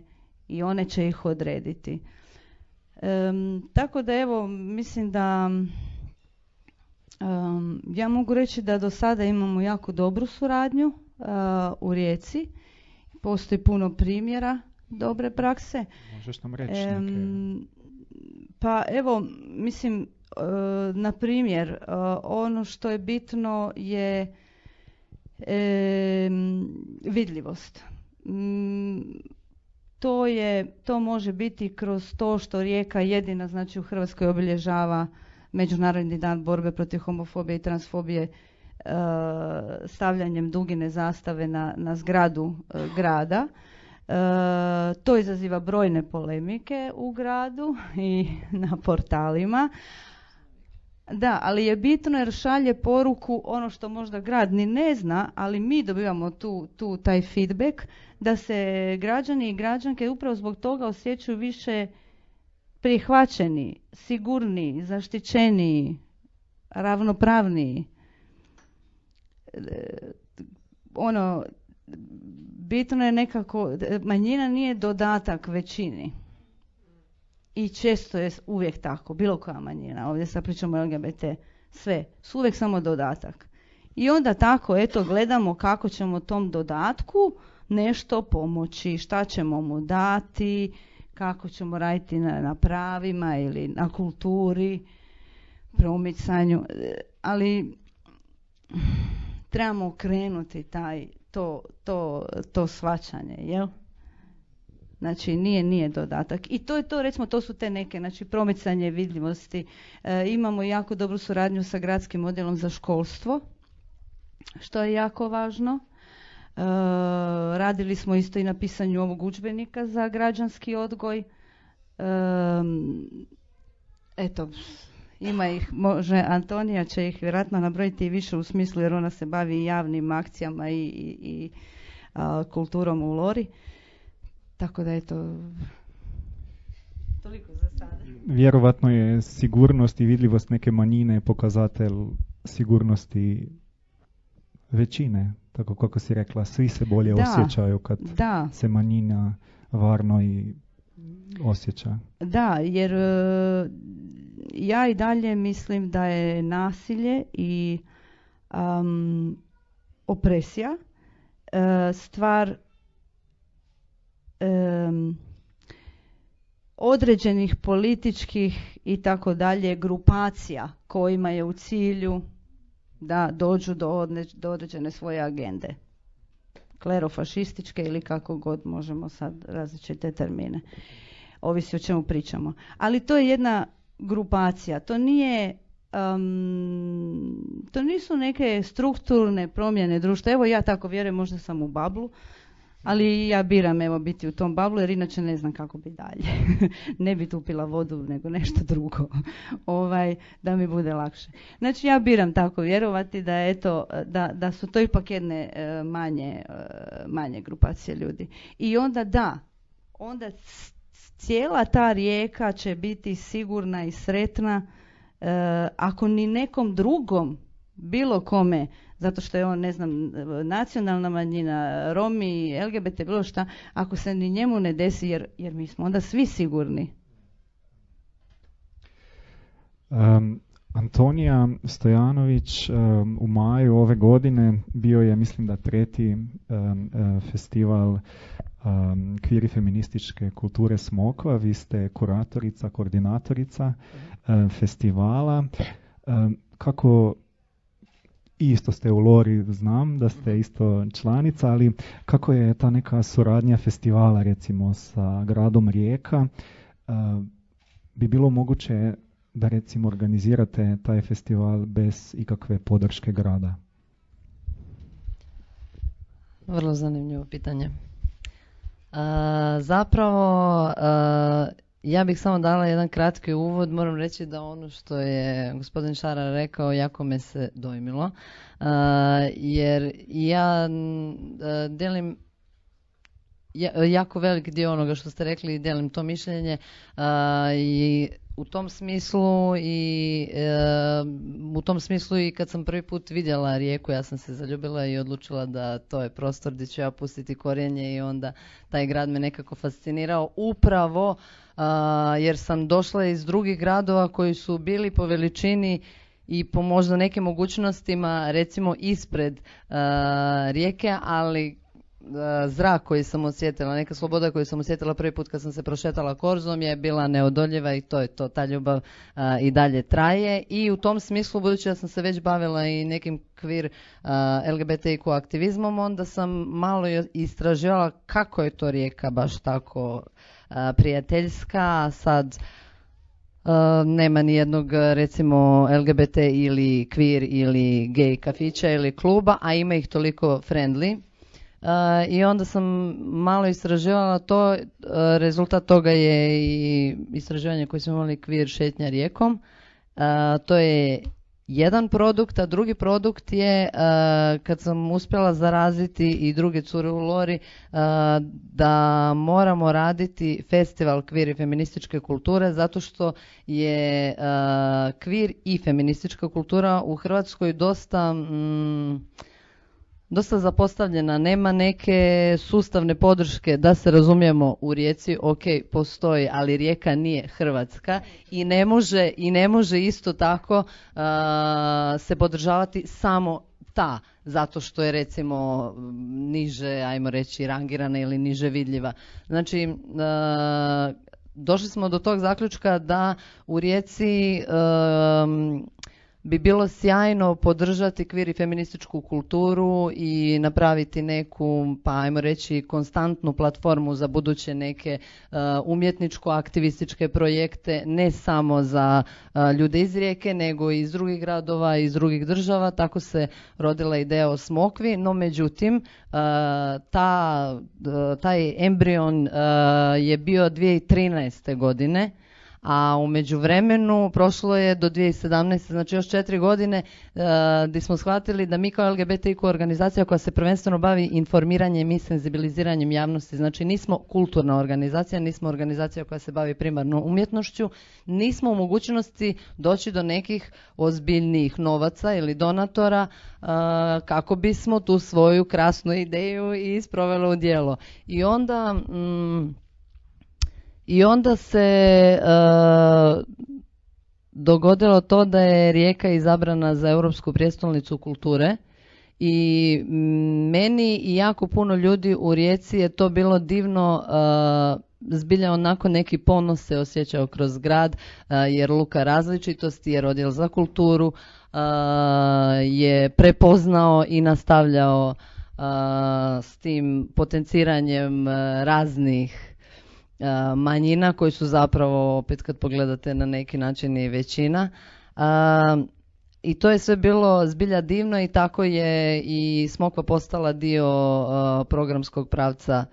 i one će ih odrediti. Tako da evo, mislim da ja mogu reći da do sada imamo jako dobru suradnju u Rijeci. Postoji puno primjera dobre prakse. Možeš nam reći neke? Pa evo, mislim, na primjer, ono što je bitno je vidljivost. To može biti kroz to što Rijeka jedina, znači u Hrvatskoj, obilježava Međunarodni dan borbe protiv homofobije i transfobije stavljanjem dugine zastave na zgradu grada. To izaziva brojne polemike u gradu i na portalima. Da, ali je bitno jer šalje poruku, ono što možda grad ni ne zna, ali mi dobivamo taj feedback, da se građani i građanke upravo zbog toga osjećaju više prihvaćeni, sigurniji, zaštićeniji, ravnopravniji. Bitno je nekako, manjina nije dodatak većini. I često je uvijek tako, bilo koja manjina, ovdje sad pričamo o LGBT, sve, su uvijek samo dodatak. I onda tako, eto, gledamo kako ćemo tom dodatku nešto pomoći, šta ćemo mu dati, kako ćemo raditi na pravima ili na kulturi, promicanju, ali trebamo okrenuti to shvaćanje, jel? Znači, nije dodatak. I to je to, recimo, to su te neke, znači, promicanje vidljivosti. Imamo jako dobru suradnju sa gradskim odjelom za školstvo, što je jako važno. Radili smo isto i na pisanju ovog udžbenika za građanski odgoj. Eto, ima ih, može, Antonija će ih vjerojatno nabrojiti i više u smislu, jer ona se bavi javnim akcijama i kulturom u Lori. Tako da je to toliko za sada. Vjerovatno je sigurnost i vidljivost neke manjine pokazatelj sigurnosti većine. Tako kako si rekla, svi se bolje osjećaju kad se manjina varno i osjeća. Da, jer ja i dalje mislim da je nasilje i opresija stvar određenih političkih i tako dalje grupacija kojima je u cilju da dođu do određene svoje agende. Klerofašističke ili kako god, možemo sad različite termine. Ovisi o čemu pričamo. Ali to je jedna grupacija. To nije to nisu neke strukturne promjene društva. Evo ja tako vjerujem, možda sam u bablu, ali ja biram evo biti u tom bablu jer inače ne znam kako bi dalje. Ne bi tupila vodu nego nešto drugo. Da mi bude lakše. Znači ja biram tako vjerovati da eto da su to ipak jedne manje grupacije ljudi. I onda onda cijela ta Rijeka će biti sigurna i sretna ako ni nekom drugom, bilo kome, zato što je on, ne znam, nacionalna manjina, Romi, LGBT, bilo šta, ako se ni njemu ne desi, jer mi smo onda svi sigurni. Antonija Stojanović u maju ove godine bio je, mislim da 3. festival kvir i feminističke kulture Smokva, vi ste kuratorica, koordinatorica festivala. Kako, isto ste u Lori, znam da ste isto članica, ali kako je ta neka suradnja festivala recimo sa gradom Rijeka? Bi bilo moguće da recimo organizirate taj festival bez ikakve podrške grada? Vrlo zanimljivo pitanje. Zapravo, ja bih samo dala jedan kratki uvod. Moram reći da ono što je gospodin Šarar rekao jako me se dojmilo, jer ja delim jako velik dio onoga što ste rekli i delim to mišljenje i u tom smislu i kad sam prvi put vidjela Rijeku, ja sam se zaljubila i odlučila da to je prostor gdje ću ja pustiti korijenje i onda taj grad me nekako fascinirao upravo jer sam došla iz drugih gradova koji su bili po veličini i po možda nekim mogućnostima recimo ispred Rijeke, ali zrak koji sam osjetila, neka sloboda koju sam osjetila prvi put kad sam se prošetala Korzom je bila neodoljiva i to je to, ta ljubav i dalje traje. I u tom smislu, budući da sam se već bavila i nekim kvir LGBTIQ aktivizmom, onda sam malo istraživala kako je to Rijeka baš tako prijateljska, sad nema ni jednog recimo LGBT ili kvir ili gej kafića ili kluba, a ima ih toliko friendly. I onda sam malo istraživala to, rezultat toga je i istraživanje koje smo imali kvir šetnja Rijekom. To je jedan produkt, a drugi produkt je kad sam uspjela zaraziti i druge cure u Lori da moramo raditi festival kvir i feminističke kulture zato što je kvir i feministička kultura u Hrvatskoj dosta zapostavljena, nema neke sustavne podrške, da se razumijemo u Rijeci, ok, postoji, ali Rijeka nije Hrvatska i ne može isto tako se podržavati samo ta, zato što je recimo niže, ajmo reći, rangirana ili niže vidljiva. Znači, došli smo do tog zaključka da u Rijeci bi bilo sjajno podržati kvir i feminističku kulturu i napraviti neku, pa ajmo reći, konstantnu platformu za buduće neke umjetničko-aktivističke projekte, ne samo za ljude iz Rijeke, nego i iz drugih gradova, iz drugih država. Tako se rodila ideja o Smokvi, no međutim, taj embrion je bio 2013. godine, a u međuvremenu prošlo je do 2017. znači još 4 godine gdje smo shvatili da mi kao LGBTIQ organizacija koja se prvenstveno bavi informiranjem i senzibiliziranjem javnosti, znači nismo kulturna organizacija, nismo organizacija koja se bavi primarno umjetnošću, nismo u mogućnosti doći do nekih ozbiljnijih novaca ili donatora kako bismo tu svoju krasnu ideju i sproveli u djelo. I onda se dogodilo to da je Rijeka izabrana za Europsku prijestolnicu kulture i meni i jako puno ljudi u Rijeci je to bilo divno, zbilja onako neki ponos se osjećao kroz grad jer luka različitosti, jer odjel za kulturu je prepoznao i nastavljao s tim potenciranjem raznih manjina koji su zapravo, opet kad pogledate na neki način i većina. I to je sve bilo zbilja divno i tako je i Smokva postala dio programskog pravca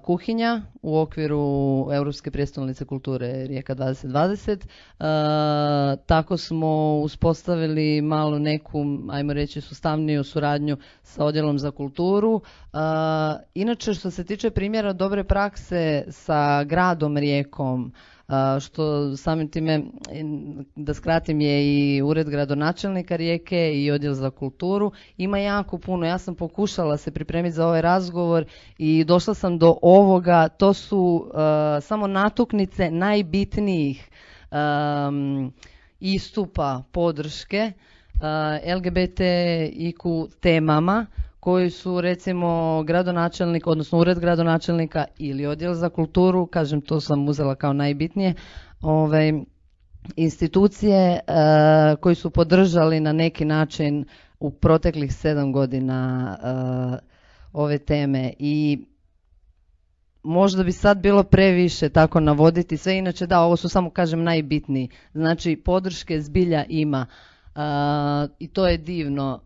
kuhinja u okviru Europske prijestolnice kulture Rijeka 2020. Tako smo uspostavili malo neku, ajmo reći, sustavniju suradnju sa odjelom za kulturu. Inače, što se tiče primjera dobre prakse sa gradom Rijekom, što samim time, da skratim, je i ured gradonačelnika Rijeke i odjel za kulturu, ima jako puno. Ja sam pokušala se pripremiti za ovaj razgovor i došla sam do ovoga, to su samo natuknice najbitnijih istupa podrške LGBTIQ temama koji su recimo gradonačelnik, odnosno ured gradonačelnika ili odjel za kulturu, kažem to sam uzela kao najbitnije, institucije koji su podržali na neki način u proteklih 7 godina ove teme i možda bi sad bilo previše tako navoditi sve, inače da, ovo su samo kažem najbitniji. Znači podrške zbilja ima i to je divno.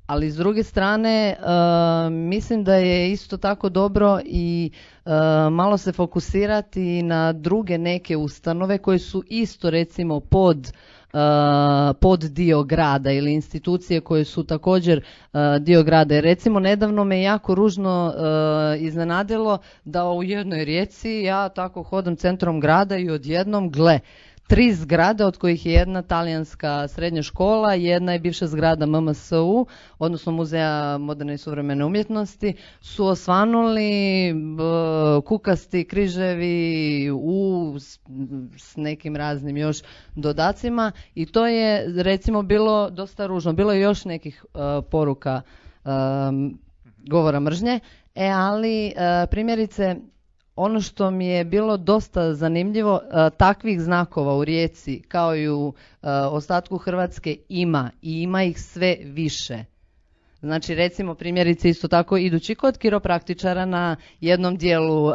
Ali s druge strane, mislim da je isto tako dobro i malo se fokusirati na druge neke ustanove koje su isto recimo pod dio grada ili institucije koje su također dio grada. Recimo nedavno me jako ružno iznenadilo da u jednoj Rijeci ja tako hodam centrom grada i odjednom gle, 3 zgrade od kojih je jedna talijanska srednja škola, jedna je bivša zgrada MMSU, odnosno Muzeja moderne i suvremene umjetnosti, su osvanuli kukasti križevi s nekim raznim još dodacima i to je recimo bilo dosta ružno. Bilo je još nekih poruka govora mržnje, ali primjerice ono što mi je bilo dosta zanimljivo, takvih znakova u Rijeci kao i u ostatku Hrvatske ima i ima ih sve više. Znači recimo primjerice isto tako idući kod kiropraktičara na jednom dijelu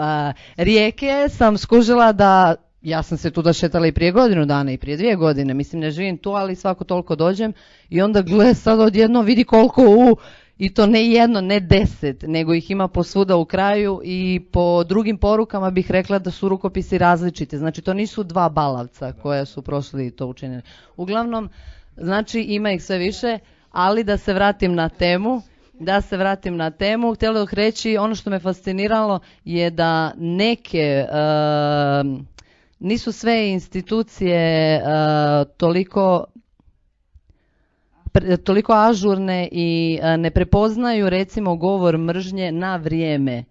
Rijeke sam skužila da, ja sam se tu šetala i prije godinu dana i prije 2 godine, mislim ne živim tu ali svako toliko dođem i onda gle sad odjedno vidi koliko i to ne jedno, ne 10, nego ih ima posvuda u kraju i po drugim porukama bih rekla da su rukopisi različiti. Znači to nisu 2 balavca koja su prošli i to učinili. Uglavnom, znači ima ih sve više, ali da se vratim na temu. Htjela bih reći, ono što me fasciniralo je da neke, nisu sve institucije toliko ažurne i ne prepoznaju recimo govor mržnje na vrijeme.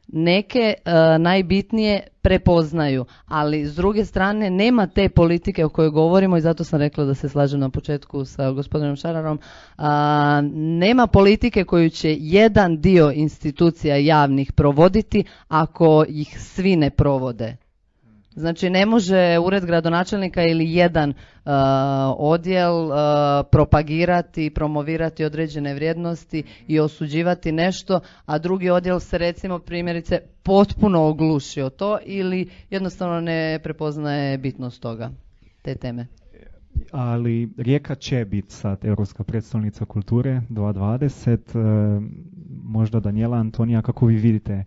Neke najbitnije prepoznaju, ali s druge strane nema te politike o kojoj govorimo i zato sam rekla da se slažem na početku sa gospodinom Šararom. Nema politike koju će jedan dio institucija javnih provoditi ako ih svi ne provode. Znači ne može ured gradonačelnika ili jedan odjel propagirati i promovirati određene vrijednosti i osuđivati nešto, a drugi odjel se recimo primjerice potpuno oglušio to ili jednostavno ne prepoznaje bitnost toga, te teme. Ali Rijeka će biti sad Europska predstavnica kulture 2020. Možda Daniela, Antonija, kako vi vidite,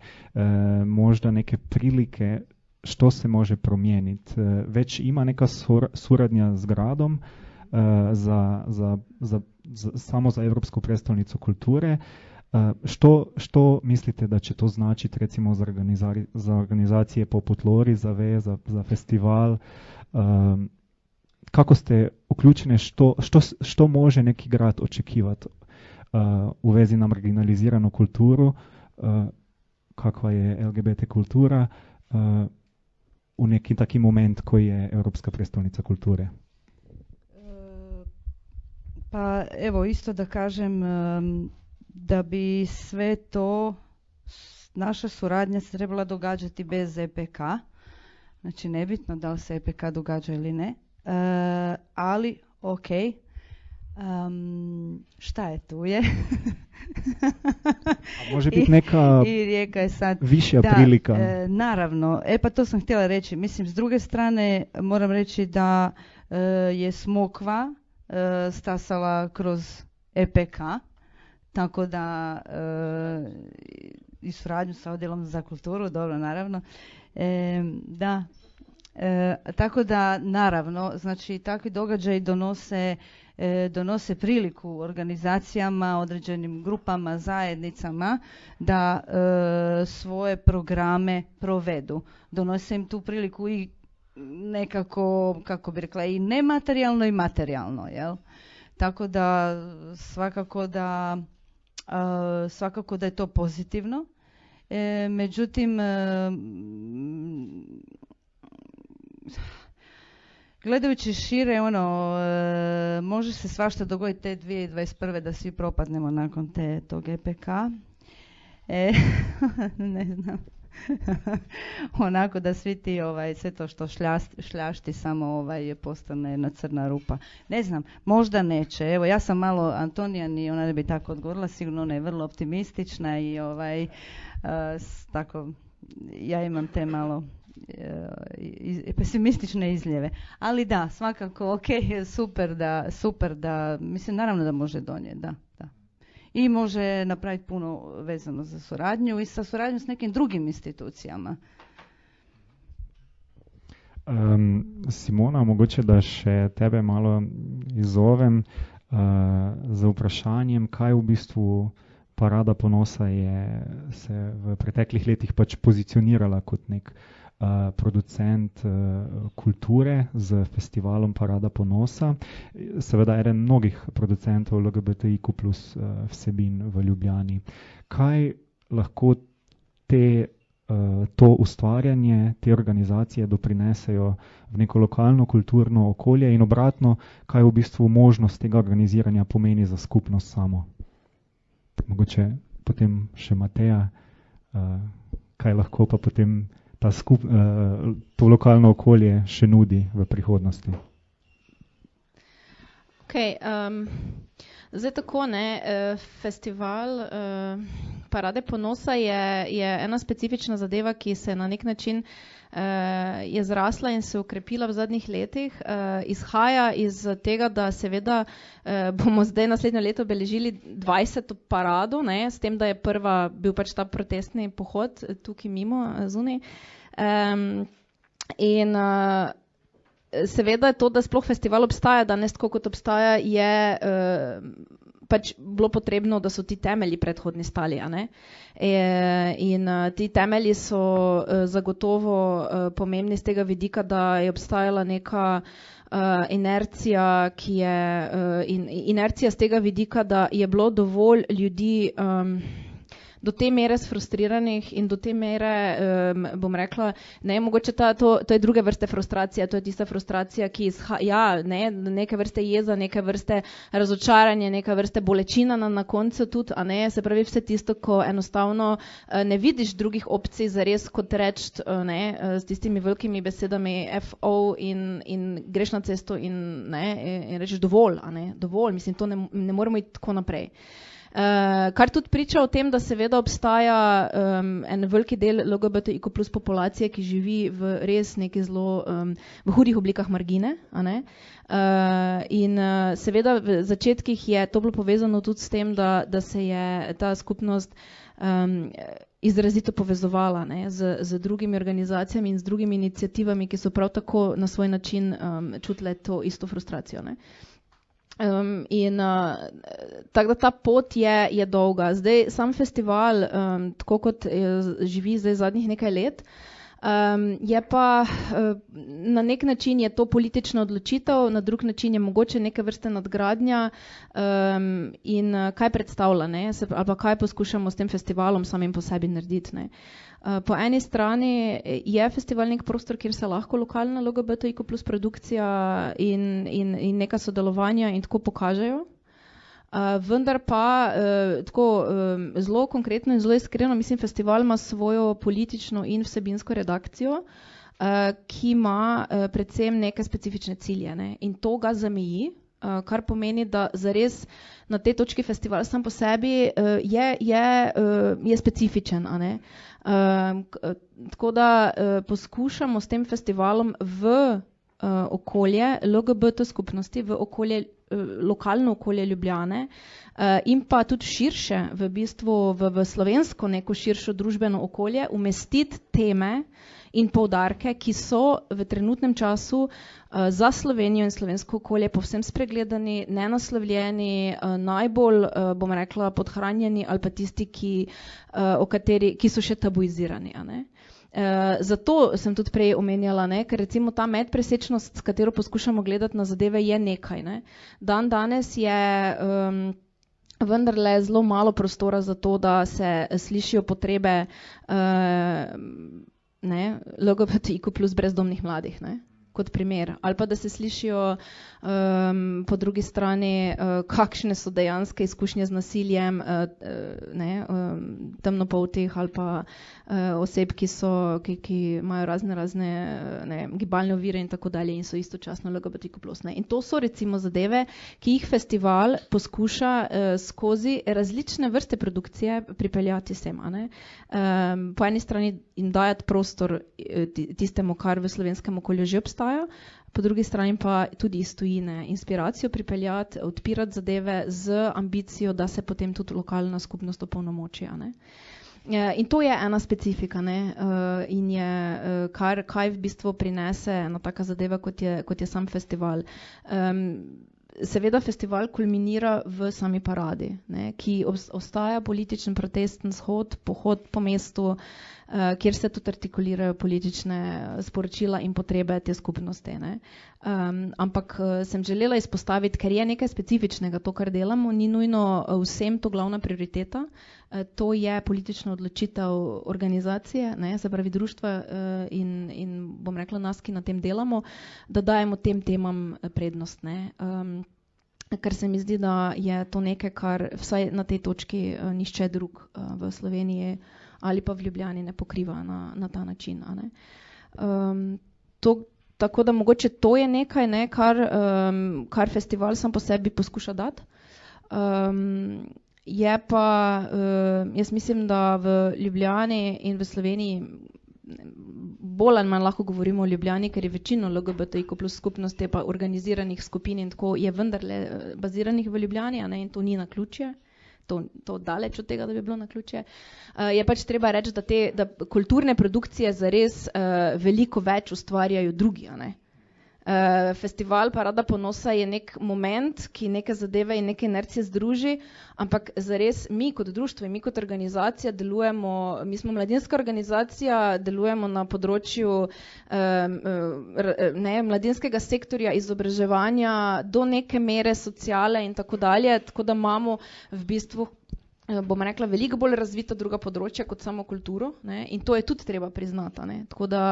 možda neke prilike što se može promijeniti? Već ima neka suradnja s gradom samo za Europsku predstavnicu kulture. Što mislite da će to značiti recimo za organizacije poput Lori, za V, za festival? Kako ste uključene, što može neki grad očekivati u vezi na marginaliziranu kulturu, kakva je LGBT kultura, u neki taki moment koji je Europska predstavnica kulture? Pa evo isto da kažem da bi sve to, naša suradnja se trebala događati bez EPK, znači nebitno da li se EPK događa ili ne, ali ok, šta je tu je? A može biti neka i Rijeka je sad, viša prilika. Naravno, pa to sam htjela reći. Mislim, s druge strane moram reći da je Smokva stasala kroz EPK, tako da i suradnju sa odjelom za kulturu, dobro, naravno. Da, tako da naravno, znači takvi događaji donose priliku organizacijama, određenim grupama, zajednicama da svoje programe provedu. Donose im tu priliku i nekako, kako bi rekla, i nematerijalno i materijalno, jel? Tako da svakako da je to pozitivno. Međutim, gledajući šire, može se svašta dogoditi te 2021. da svi propadnemo nakon tog EPK. Ne znam. Onako da svi ti, sve to što šljašti samo postane jedna crna rupa. Ne znam, možda neće. Evo, ja sam malo Antonijan i ona ne bi tako odgovorila, sigurno ona je vrlo optimistična i tako, ja imam te malo pesimistične izljeve. Ali da, svakako, ok, super da, mislim, naravno da može donijeti, da. I može napraviti puno vezano za suradnju i sa suradnjom s nekim drugim institucijama. Simona, mogoče da še tebe malo izzovem z vprašanjem, kaj v bistvu Parada ponosa je se v preteklih letih pač pozicionirala kot nek producent kulture z festivalom Parada ponosa. Seveda eden mnogih producentov LGBTIQ plus vsebin v Ljubljani. Kaj lahko to ustvarjanje, te organizacije doprinesejo v neko lokalno kulturno okolje in obratno, kaj v bistvu možnost tega organiziranja pomeni za skupnost samo? Mogoče potem še Mateja, kaj lahko pa potem to lokalno okolje še nudi v prihodnosti? Zdaj tako, festival Parade ponosa je ena specifična zadeva, ki se na nek način je zrasla in se ukrepila v zadnjih letih. Izhaja iz tega, da seveda bomo zdaj naslednje leto beležili 20. parado, s tem, da je prva bil pač ta protestni pohod tukaj mimo zunaj. In seveda je to, da sploh festival obstaja danes, tako kot obstaja, je pač bilo potrebno, da so ti temelji predhodni stali. In ti temelji so zagotovo pomembni z tega vidika, da je obstajala neka inercija, ki je inercija z tega vidika, da je bilo dovolj ljudi do te mere sfrustriranih in do te mere, bom rekla, mogoče to je druge vrste frustracija, to je tista frustracija, ki neke vrste jeza, neke vrste razočaranje, neke vrste bolečina na koncu tudi, se pravi vse tisto, ko enostavno ne vidiš drugih opcij za res, kot reči, s tistimi velikimi besedami FO in greš na cesto in rečeš dovolj, dovolj, mislim, to ne moremo iti tako naprej. Kar tudi priča o tem, da seveda obstaja en veliki del LGBTIQ plus populacije, ki živi v res neki zelo v hudih oblikah margine. In seveda v začetkih je to bilo povezano tudi s tem, da se je ta skupnost izrazito povezovala z drugimi organizacijami in z drugimi iniciativami, ki so prav tako na svoj način čutile to isto frustracijo. Tako da ta pot je dolga. Zdaj sam festival, tako kot živi zdaj zadnjih nekaj let, je pa na nek način je to politična odločitev, na drug način je mogoče neke vrste nadgradnja in kaj predstavlja, ali pa kaj poskušamo s tem festivalom samim po sebi narediti. Po eni strani je festival nek prostor, kjer se lahko lokalna LGBTIQ plus produkcija in neka sodelovanja in tako pokažejo. Vendar pa tako zelo konkretno in zelo iskreno, mislim, festival ima svojo politično in vsebinsko redakcijo, ki ima predvsem neke specifične cilje. In to ga zameji, kar pomeni, da zares na tej točki festival sam po sebi je specifičen. Tako da poskušamo s tem festivalom v okolje LGBT skupnosti, v okolje, lokalno okolje Ljubljane in pa tudi širše, v bistvu v slovensko neko širšo družbeno okolje umestiti teme in poudarke, ki so v trenutnem času za Slovenijo in slovensko okolje povsem spregledani, nenaslovljeni, najbolj, bom rekla, podhranjeni ali pa tisti, ki so še tabuizirani. Zato sem tudi prej omenjala, ker recimo ta medpresečnost, s katero poskušamo gledati na zadeve, je nekaj. Danes je vendarle zelo malo prostora za to, da se slišijo potrebe LGBTIQ plus brezdomnih mladih. kot primer. Ali pa da se slišijo po drugi strani, kakšne so dejanske izkušnje z nasiljem temnopoltih ali pa oseb, ki imajo razne gibalne ovire in tako dalje in so istočasno LGBTQ+. In to so recimo zadeve, ki jih festival poskuša skozi različne vrste produkcije pripeljati sem. Po eni strani jim dajati prostor tistemu, kar v slovenskem okolju že obstaja, po drugi strani pa tudi iz tujine inspiracijo pripeljati, odpirati zadeve z ambicijo, da se potem tudi lokalna skupnost opolnomoči. In to je ena specifika, in je, kaj v bistvu prinese ena taka zadeva, kot je sam festival. Seveda festival kulminira v sami paradi, ki ostaja političen protesten shod, pohod po mestu, kjer se tudi artikulirajo politične sporočila in potrebe te skupnosti. Ampak sem želela izpostaviti, ker je nekaj specifičnega to, kar delamo, ni nujno vsem to glavna prioriteta. To je politična odločitev organizacije, se pravi društva in bom rekla nas, ki na tem delamo, da dajemo tem temam prednost. Ker se mi zdi, da je to nekaj, kar vsaj na tej točki nišče drug v Sloveniji ali pa v Ljubljani ne pokriva na ta način. Tako da mogoče to je nekaj, kar festival sam po sebi poskuša dati. Je pa, jaz mislim, da v Ljubljani in v Sloveniji bolj ali manj lahko govorimo o Ljubljani, ker je večino LGBTIQ+ skupnosti pa organiziranih skupin in tako je vendarle baziranih v Ljubljani, in to ni naključje. To daleč od tega, da bi bilo naključje. Je pač treba reči, da kulturne produkcije zares veliko več ustvarjajo drugi. Festival Parada ponosa je nek moment, ki neke zadeve in neke inercije združi, ampak zares mi kot društvo in mi kot organizacija delujemo, mi smo mladinska organizacija, delujemo na področju mladinskega sektorja, izobraževanja do neke mere sociale in tako dalje, tako da imamo v bistvu, bom rekla, veliko bolj razvita druga področja kot samo kulturo, in to je tudi treba priznati. Tako da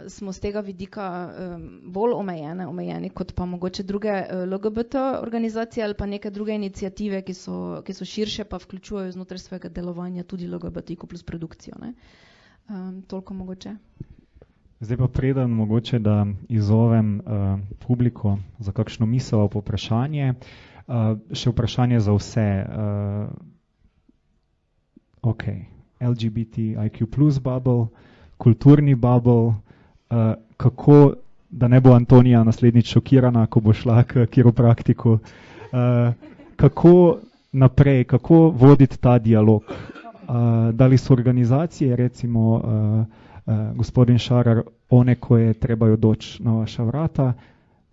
smo z tega vidika bolj omejeni kot pa mogoče druge LGBT organizacije ali pa neke druge iniciative, ki so širše pa vključujejo znotraj svojega delovanja tudi LGBTQ+ produkcijo. Toliko mogoče. Zdaj pa preden mogoče, da izzovem publiko za kakšno misel, vprašanje. Še vprašanje za vse. LGBTIQ+ bubble, kulturni bubble, kako, da ne bo Antonija naslednjič šokirana, ko bo šla k kiropraktiku, kako naprej, kako voditi ta dialog? Da li so organizacije, recimo gospodin Šarar, one koje trebajo doći na vaša vrata,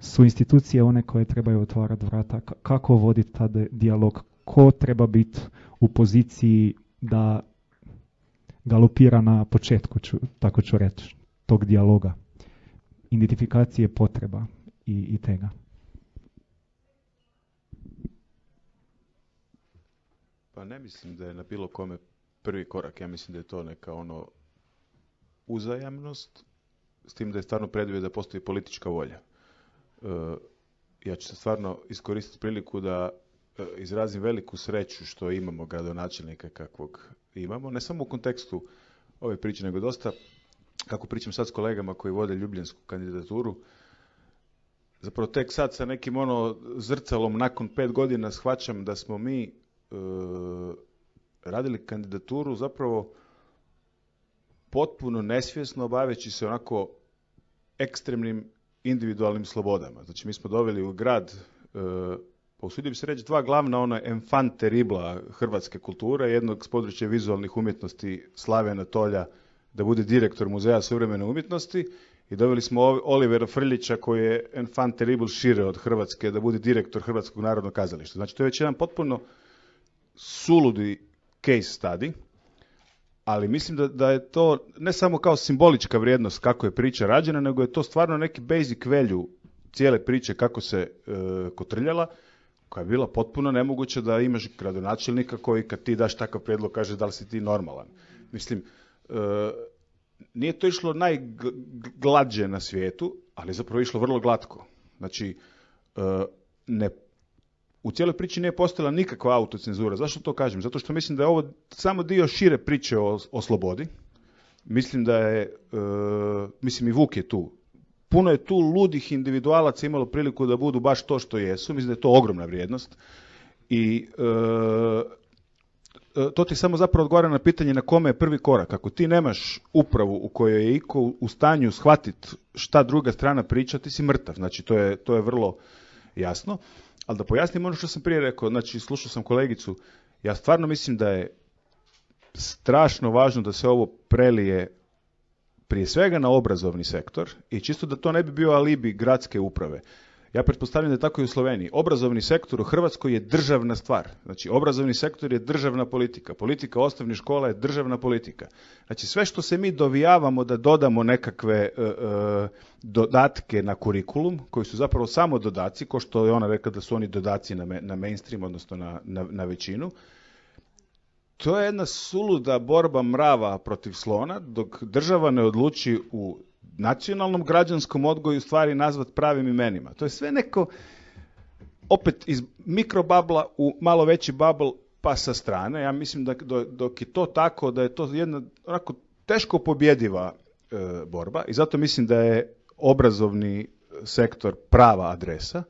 su institucije one koje trebaju otvarati vrata? Kako voditi ta dialog? Ko treba biti u poziciji da galopira na početku, tako ću reći, tog dijaloga, identifikacije potreba i tega? Pa ne mislim da je na bilo kome prvi korak. Ja mislim da je to neka uzajamnost, s tim da je stvarno preduvjet da postoji politička volja. Ja ću se stvarno iskoristiti priliku da izrazim veliku sreću što imamo gradonačelnika kakvog imamo, ne samo u kontekstu ove priče, nego dosta, kako pričam sad s kolegama koji vode ljubljansku kandidaturu, zapravo tek sad sa nekim zrcalom nakon 5 godina shvaćam da smo mi radili kandidaturu zapravo potpuno nesvjesno baveći se onako ekstremnim individualnim slobodama. Znači mi smo doveli u grad, usudio bi se reći, 2 glavna enfant terribla hrvatske kulture, jednog s područja vizualnih umjetnosti Slavena Tolja da bude direktor Muzeja suvremene umjetnosti i doveli smo Olivera Frljića koji je enfant terrible šire od Hrvatske da bude direktor Hrvatskog narodnog kazališta. Znači to je već jedan potpuno suludi case study, ali mislim da je to ne samo kao simbolička vrijednost kako je priča rađena, nego je to stvarno neki basic value cijele priče kako se kotrljala, koja je bila potpuno nemoguće da imaš gradonačelnika koji kad ti daš takav prijedlog kaže da li si ti normalan. Mislim, nije to išlo najglađe na svijetu, ali zapravo išlo vrlo glatko. Znači, u cijeloj priči nije postojala nikakva autocenzura. Zašto to kažem? Zato što mislim da je ovo samo dio šire priče o slobodi. Mislim da je, mislim i Vuk je tu. Puno je tu ludih individualaca imalo priliku da budu baš to što jesu. Mislim da je to ogromna vrijednost. I to ti samo zapravo odgovara na pitanje na kome je prvi korak. Ako ti nemaš upravu u kojoj je iko u stanju shvatiti šta druga strana priča, ti si mrtav. Znači, to je vrlo jasno. Ali da pojasnim ono što sam prije rekao, znači slušao sam kolegicu, ja stvarno mislim da je strašno važno da se ovo prelije prije svega na obrazovni sektor i čisto da to ne bi bio alibi gradske uprave. Ja pretpostavljam da je tako i u Sloveniji. Obrazovni sektor u Hrvatskoj je državna stvar. Znači, obrazovni sektor je državna politika. Politika osnovnih škola je državna politika. Znači, sve što se mi dovijavamo da dodamo nekakve dodatke na kurikulum, koji su zapravo samo dodaci, ko što je ona rekla da su oni dodaci na mainstream, odnosno na većinu, to je jedna suluda borba mrava protiv slona, dok država ne odluči u nacionalnom građanskom odgoju stvari nazvat pravim imenima. To je sve neko, opet iz mikrobabla u malo veći babl pa sa strane. Ja mislim da dok je to tako, da je to jedna onako teško pobjediva borba i zato mislim da je obrazovni sektor prava adresa.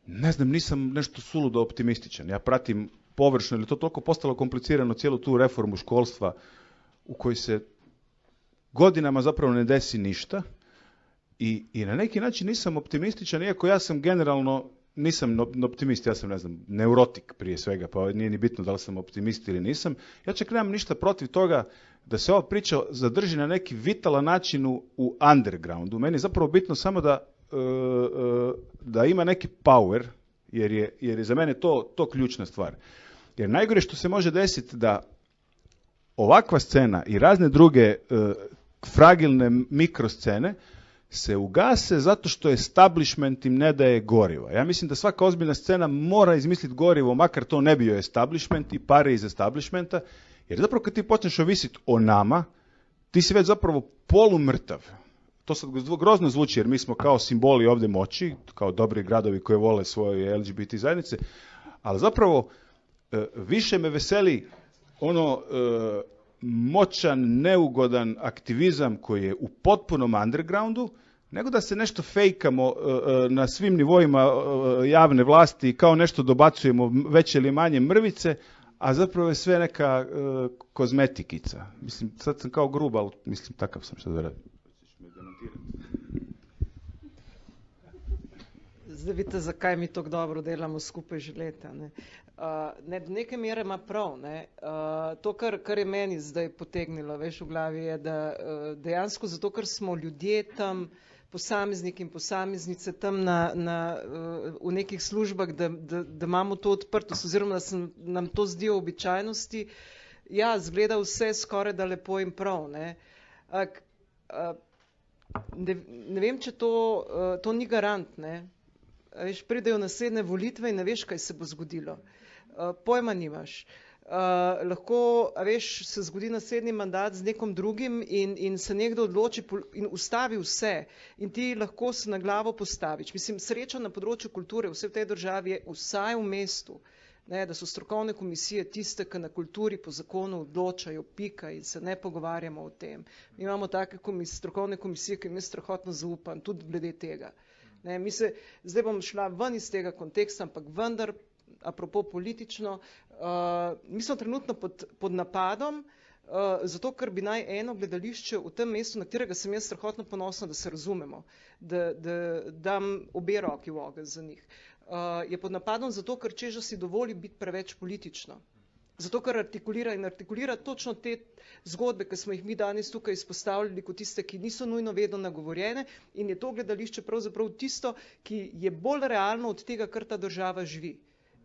Ne znam, nisam nešto suludo optimističan. Ja pratim površno, ili to toliko postalo komplicirano, cijelu tu reformu školstva u kojoj se godinama zapravo ne desi ništa i na neki način nisam optimističan, iako ja sam generalno, nisam optimist, ja sam, ne znam, neurotik prije svega, pa nije ni bitno da li sam optimist ili nisam. Ja čak nemam ništa protiv toga da se ova priča zadrži na neki vitalan način u undergroundu. Meni je zapravo bitno samo da ima neki power, jer je za mene to ključna stvar. Jer najgore što se može desiti da ovakva scena i razne druge fragilne mikroscene se ugase zato što establishment im ne daje gorivo. Ja mislim da svaka ozbiljna scena mora izmisliti gorivo, makar to ne bio establishment i pare iz establishmenta, jer zapravo kad ti počneš ovisiti o nama, ti si već zapravo polumrtav. To sad grozno zvuči, jer mi smo kao simboli ovdje moći, kao dobri gradovi koji vole svoje LGBT zajednice, ali zapravo više me veseli ono moćan, neugodan aktivizam koji je u potpunom undergroundu, nego da se nešto fejkamo na svim nivoima javne vlasti i kao nešto dobacujemo veće ili manje mrvice, a zapravo je sve neka kozmetikica. Mislim, sad sam kao grub, ali mislim, takav sam, što da radim. Zdaj vidite, zakaj mi tako dobro delamo skupaj že leta. Ne, do neke mere ima prav. To, kar je meni zdaj potegnilo, veš, v glavi je, da dejansko zato, ker smo ljudje tam, posamezniki in posameznice tam v nekih službah, da imamo to odprtost, oziroma da se nam to zdijo običajnosti, ja, zgleda vse skoraj da lepo in prav. Ne vem, če to ni garant, ne. Veš, pridejo naslednje volitve in ne veš, kaj se bo zgodilo. Pojma nimaš. Lahko, veš, se zgodi naslednji mandat z nekom drugim in se nekdo odloči in ustavi vse. In ti lahko se na glavo postaviš. Mislim, sreča na področju kulture vse v tej državi je vsaj v mestu, ne, da so strokovne komisije tiste, ki na kulturi po zakonu odločajo, pika, in se ne pogovarjamo o tem. Mi imamo take strokovne komisije, ki jim je strahotno zaupam, tudi glede tega. Ne, zdaj bom šla ven iz tega konteksta, ampak vendar, apropo politično, mi smo trenutno pod napadom, zato ker bi naj eno gledališče v tem mestu, na katerega sem jaz strahotno ponosna, da se razumemo, da dam obe roki v ogenj za njih. Je pod napadom zato, ker čeža si dovoli biti preveč politično. Zato, ker artikulira točno te zgodbe, ki smo jih mi danes tukaj izpostavljali, kot tiste, ki niso nujno vedno nagovorjene, in je to gledališče pravzaprav tisto, ki je bolj realno od tega, kar ta država živi.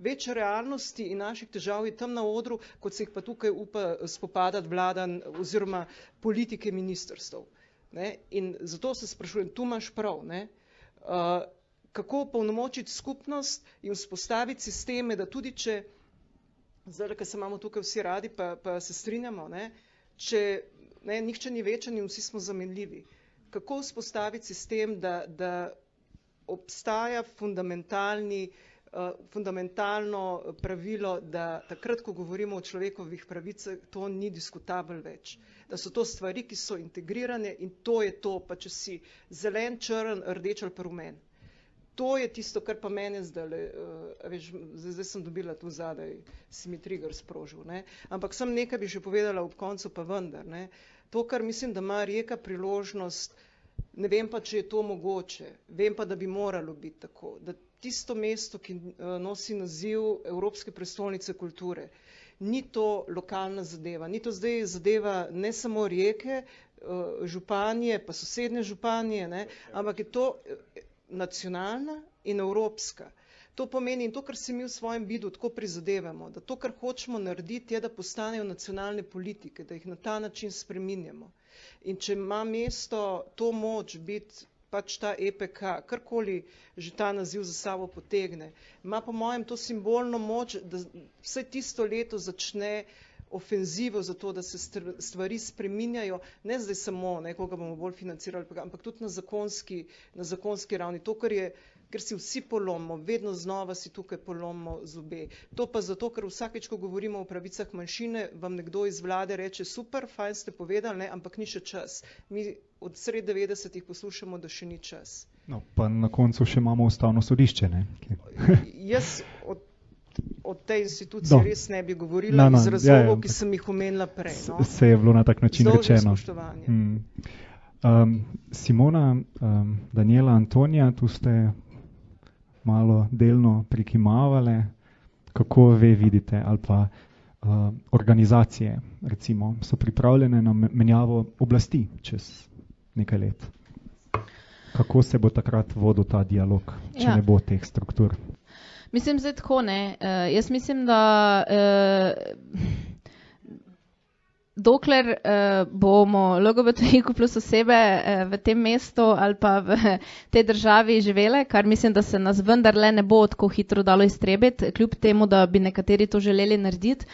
Več realnosti in naših težav je tam na odru, kot se jih pa tukaj upa spopadati vlada oziroma politike ministrstv. In zato se sprašujem, tu imaš prav, ne? Kako polnomočiti skupnost in vzpostaviti sisteme, da tudi če zdaj, ker se imamo tukaj vsi radi, pa se strinjamo, ne? nihče ni večen in vsi smo zamenljivi. Kako vzpostaviti sistem, da obstaja fundamentalno pravilo, da takrat, ko govorimo o človekovih pravicah, to ni diskutabel več. Da so to stvari, ki so integrirane in to je to, pa če si zelen, črn, rdeč ali pa rumen. To je tisto, kar pa mene zdaj sem dobila tu zadaj, si mi trigger sprožil. Ne? Ampak sem nekaj bi že povedala ob koncu, pa vendar. Ne? To, kar mislim, da ima Rijeka priložnost, ne vem pa, če je to mogoče, vem pa, da bi moralo biti tako, da tisto mesto, ki nosi naziv Evropske prestolnice kulture, ni to lokalna zadeva, ni to zdaj zadeva ne samo Rijeke, županije, pa sosednje županije, ne? Ampak je to nacionalna in evropska. To pomeni in to, kar si mi v svojem vidu tako prizadevamo, da to, kar hočemo narediti, je, da postanejo nacionalne politike, da jih na ta način spreminjamo. In če ima mesto to moč biti pač ta EPK, karkoli že ta naziv za sabo potegne, ima po mojem to simbolno moč, da vse tisto leto začne ofenzivo za to, da se stvari spreminjajo, ne zdaj samo, koga bomo bolj financirali, ampak tudi na zakonski ravni. To, ker si vsi polomimo, vedno znova si tukaj polomimo zobe. To pa zato, ker vsakeč, ko govorimo o pravicah manjšine, vam nekdo iz vlade reče, super, fajn ste povedali, ampak ni še čas. Mi od sred 90-ih poslušamo, da še ni čas. No, pa na koncu še imamo ustavno sodišče, ne? Jaz o tej instituciji res ne bi govorila iz razlogov, ki sem jih omenila prej. No? Se je bilo na tak način rečeno. Simona, Daniela, Antonija, tu ste malo delno prikimavale. Kako ve vidite ali pa organizacije, recimo, so pripravljene na menjavo oblasti čez nekaj let? Kako se bo takrat vodil ta dialog, če ne bo teh struktur? Mislim, zdaj tako ne. Jaz mislim, da dokler bomo LGBTIQ plus osebe v tem mestu ali pa v tej državi živele, kar mislim, da se nas vendarle ne bo tako hitro dalo iztrebiti, kljub temu, da bi nekateri to želeli narediti.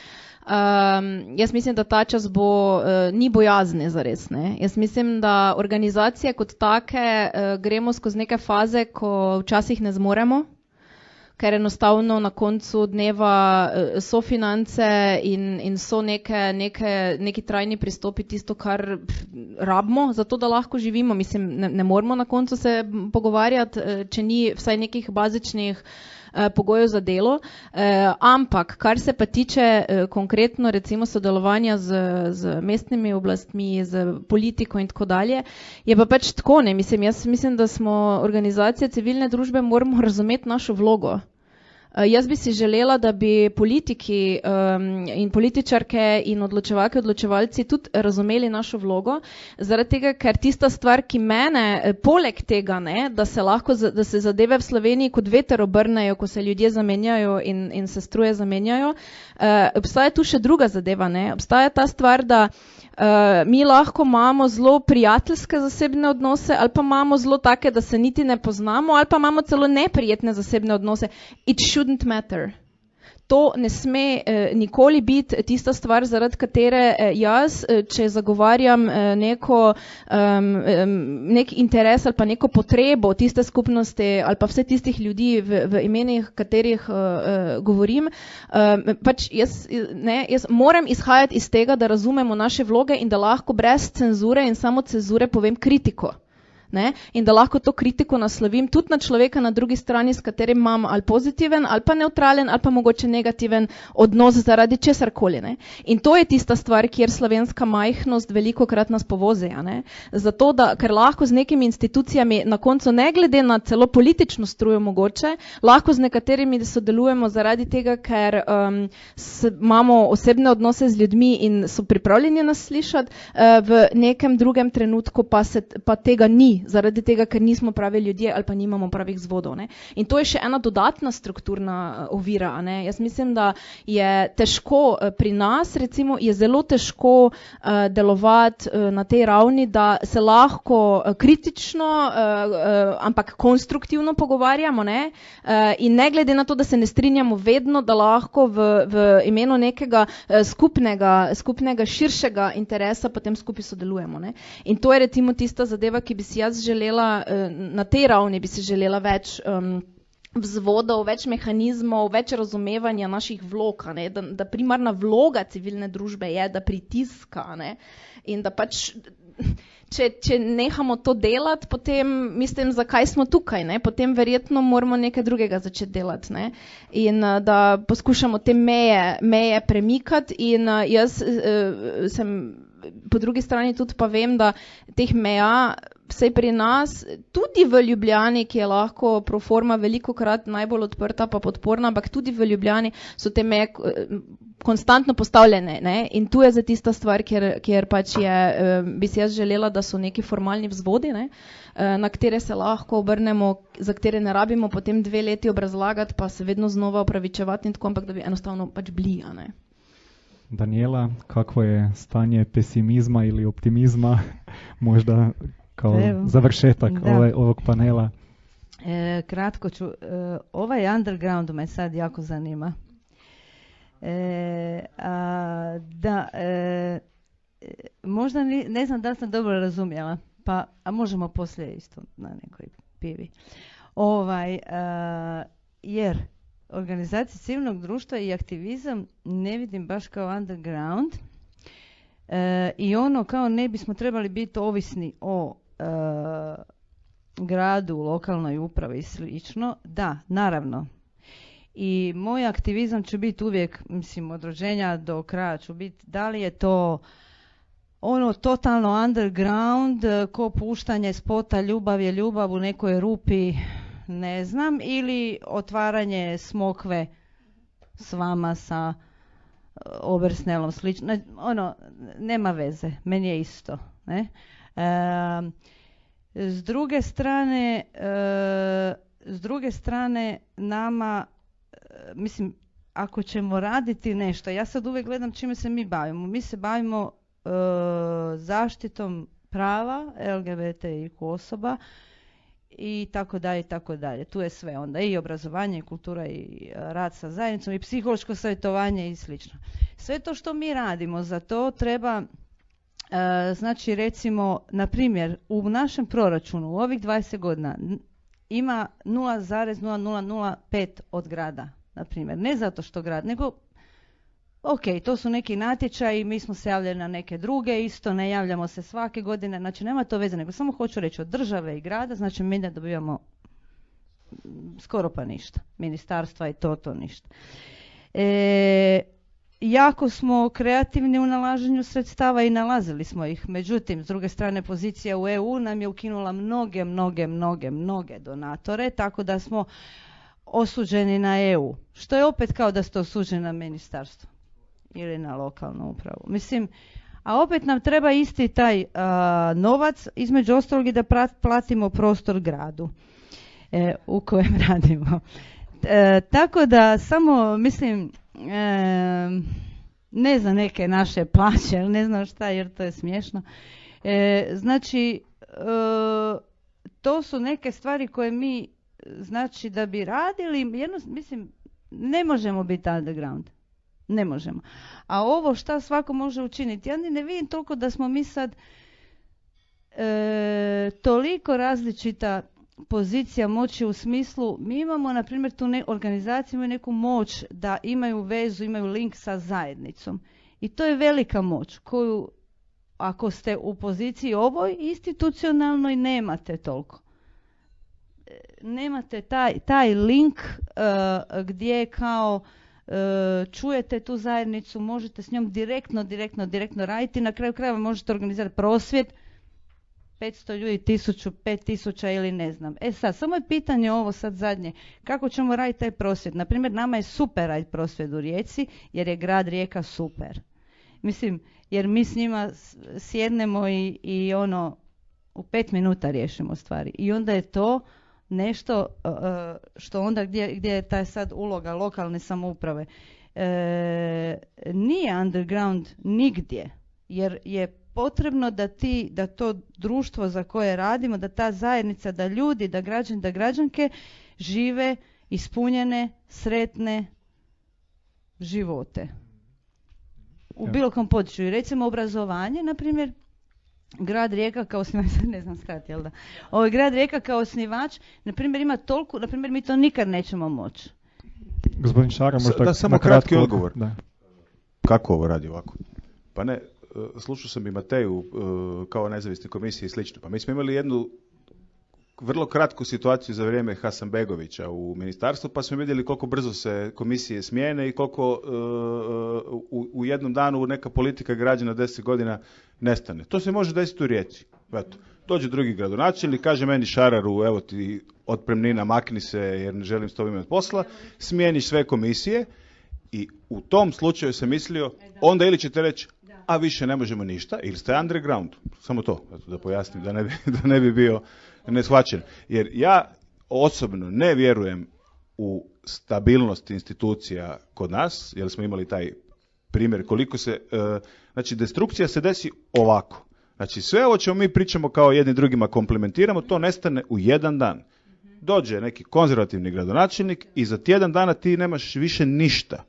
Jaz mislim, da ta čas ni bojazni zares. Ne? Jaz mislim, da organizacije kot take gremo skozi neke faze, ko včasih ne zmoremo, ker enostavno na koncu dneva so finance in so neki trajni pristopi tisto, kar rabimo, zato da lahko živimo. Mislim, ne moramo na koncu se pogovarjati, če ni vsaj nekih bazičnih pogojev za delo, ampak kar se pa tiče konkretno recimo sodelovanja z mestnimi oblastmi, z politiko in tako dalje, je pa pač tako, ne, jaz mislim, da smo organizacije civilne družbe, moramo razumeti našo vlogo. Jaz bi si želela, da bi politiki in političarke in odločevalci tudi razumeli našo vlogo, zaradi tega, ker tista stvar, ki mene, poleg tega, ne, da se zadeve v Sloveniji kot veter obrnejo, ko se ljudje zamenjajo in se struje zamenjajo, obstaja tu še druga zadeva, ne, obstaja ta stvar, da mi lahko imamo zelo prijateljske zasebne odnose ali pa imamo zelo take, da se niti ne poznamo ali pa imamo celo neprijetne zasebne odnose. It shouldn't matter. To ne sme nikoli biti tista stvar, zaradi katere jaz, če zagovarjam nek interes ali pa neko potrebo tiste skupnosti ali pa vse tistih ljudi, v imenih katerih govorim, pač jaz moram izhajati iz tega, da razumemo naše vloge in da lahko brez cenzure in samo cenzure povem kritiko. Ne? In da lahko to kritiko naslovim tudi na človeka na drugi strani, s katerim imam ali pozitiven, ali pa neutralen, ali pa mogoče negativen odnos zaradi česarkoli. Ne? In to je tista stvar, kjer slovenska majhnost velikokrat nas povozi. Ne? Zato, ker lahko z nekimi institucijami na koncu, ne glede na celo politično strujo mogoče, lahko z nekaterimi sodelujemo zaradi tega, ker imamo osebne odnose z ljudmi in so pripravljeni nas slišati, v nekem drugem trenutku pa tega ni. ni, zaradi tega, ker nismo pravi ljudje ali pa nimamo pravih vzvodov. Ne? In to je še ena dodatna strukturna ovira. Ne? Jaz mislim, da je težko pri nas, recimo, je zelo težko delovati na tej ravni, da se lahko kritično, ampak konstruktivno pogovarjamo, ne? In ne glede na to, da se ne strinjamo vedno, da lahko v imenu nekega skupnega širšega interesa potem skupaj sodelujemo. Ne? In to je recimo tista zadeva, ki bi si jaz želela, na tej ravni bi si želela več vzvodov, več mehanizmov, več razumevanja naših vlog, ne? Da primarna vloga civilne družbe je, da pritiska, ne? In da pač, če nehamo to delati, potem mislim, zakaj smo tukaj, ne? Potem verjetno moramo nekaj drugega začeti delati, ne? In da poskušamo te meje premikati in jaz sem po drugi strani tudi pa vem, da teh meja vsej pri nas, tudi v Ljubljani, ki je lahko pro forma velikokrat najbolj odprta pa podporna, ampak tudi v Ljubljani so te meje konstantno postavljene, ne? In tu je za tista stvar, kjer pač je, bi si jaz želela, da so neki formalni vzvodi, ne? Na katere se lahko obrnemo, za katere ne rabimo potem 2 leti obrazlagati, pa se vedno znova opravičevati in tako, ampak da bi enostavno pač bili, a ne? Daniela, kako je stanje pesimizma ili optimizma, možda kao završetak ovog panela? Kratko ću, ovaj underground me sad jako zanima. Možda ne znam da sam dobro razumjela, a možemo poslije isto na nekoj pivi. Jer organizacije civilnog društva i aktivizam ne vidim baš kao underground i ono kao ne bismo trebali biti ovisni o gradu, lokalnoj upravi i slično. Da, naravno. I moj aktivizam će biti uvijek, mislim, od rođenja do kraja ću biti, da li je to ono totalno underground, ko puštanje spota ljubav je ljubav u nekoj rupi, ne znam, ili otvaranje smokve s vama sa Obersnelom slično, ono, nema veze, meni je isto, ne? S druge strane nama, mislim, ako ćemo raditi nešto, ja sad uvijek gledam čime se mi bavimo. Mi se bavimo zaštitom prava LGBTIQ osoba i tako dalje, i tako dalje. Tu je sve onda i obrazovanje, i kultura, i rad sa zajednicom, i psihološko savjetovanje i slično. Sve to što mi radimo, za to treba, znači recimo, na primjer, u našem proračunu u ovih 20 godina ima 0,0005 od grada, na primjer. Ne zato što grad, nego ok, to su neki natječaji, mi smo se javljali na neke druge, isto ne javljamo se svake godine, znači nema to veze, nego samo hoću reći od države i grada, znači mi ne dobivamo skoro pa ništa, ministarstva i to ništa. Jako smo kreativni u nalaženju sredstava i nalazili smo ih, međutim, s druge strane, pozicija u EU nam je ukinula mnoge donatore, tako da smo osuđeni na EU, što je opet kao da ste osuđeni na ministarstvo ili na lokalnu upravu. Mislim, a opet nam treba isti taj novac, između ostalog i da platimo prostor gradu u kojem radimo. Tako da samo, mislim, ne za neke naše plaće, ne znam šta, jer to je smiješno. Znači, to su neke stvari koje mi, znači, da bi radili, mislim, ne možemo biti underground. Ne možemo. A ovo šta svako može učiniti, ja ne vidim toliko da smo mi sad toliko različita pozicija moći u smislu, mi imamo na primjer tu organizaciju, imaju neku moć da imaju vezu, imaju link sa zajednicom. I to je velika moć koju ako ste u poziciji ovoj institucionalnoj nemate toliko. Nemate taj link gdje kao čujete tu zajednicu, možete s njom direktno raditi, na kraju krajeva možete organizirati prosvjed, 500 ljudi, 1000, 5000 ili ne znam. Sad, samo je pitanje ovo sad zadnje, kako ćemo raditi taj prosvjed? Naprimjer, nama je super raditi prosvjed u Rijeci, jer je grad Rijeka super. Mislim, jer mi s njima sjednemo i ono, U 5 minuta riješimo stvari. I onda je to nešto što onda gdje je ta sad uloga lokalne samouprave. Nije underground nigdje, jer je potrebno da to društvo za koje radimo, da ta zajednica, da ljudi, da građani, da građanke žive ispunjene, sretne živote. U bilo kom području. I recimo obrazovanje, na primjer, grad Rijeka kao osnivač, ne znam skrati, jel da? Grad Rijeka kao osnivač, na primjer, ima toliko, na primjer, mi to nikad nećemo moći. Gospodin Šara, možda da, samo kratki odgovor. Da. Kako ovo radi ovako? Pa ne, slušao sam i Mateju kao nezavisne komisije i slično. Pa mi smo imali jednu vrlo kratku situaciju za vrijeme Hasanbegovića u ministarstvu, pa smo vidjeli koliko brzo se komisije smijene i koliko u jednom danu neka politika građana 10 godina nestane. To se može desiti u Rijeci. Eto, dođe drugi gradonačelnik, kaže meni Šararu, evo ti otpremnina, makni se jer ne želim s tobom imati posla, smijeniš sve komisije i u tom slučaju sam mislio, onda ili ćete reći, a više ne možemo ništa, ili ste underground. Samo to, da pojasnim, da ne bi bio neshvaćen. Jer ja osobno ne vjerujem u stabilnost institucija kod nas, jer smo imali taj primjer koliko se, znači destrukcija se desi ovako. Znači sve ovo čemu mi pričamo kao jedni drugima komplementiramo, to nestane u jedan dan. Dođe neki konzervativni gradonačelnik i za tjedan dana ti nemaš više ništa.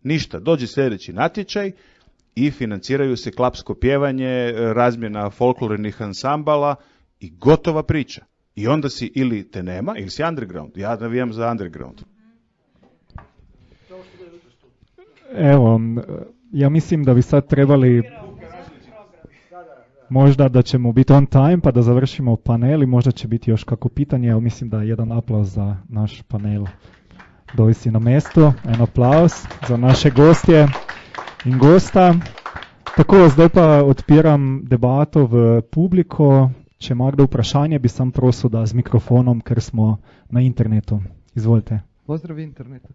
Ništa. Dođe sljedeći natječaj i financiraju se klapsko pjevanje, razmjena folklornih ansambala i gotova priča. I onda si ili te nema, ili si underground. Ja navijam za underground. Evo, ja mislim da bi sad trebali možda da ćemo biti on time pa da završimo panel i možda će biti još kako pitanje. Evo, mislim da je jedan aplauz za naš panel dovisi na mesto. En aplauz za naše gostje in gosta. Tako, zdaj pa odpiram debato v publiko. Če ima kdo vprašanje, bi sam prosil, da z mikrofonom, ker smo na internetu. Izvolite. Pozdrav internetu.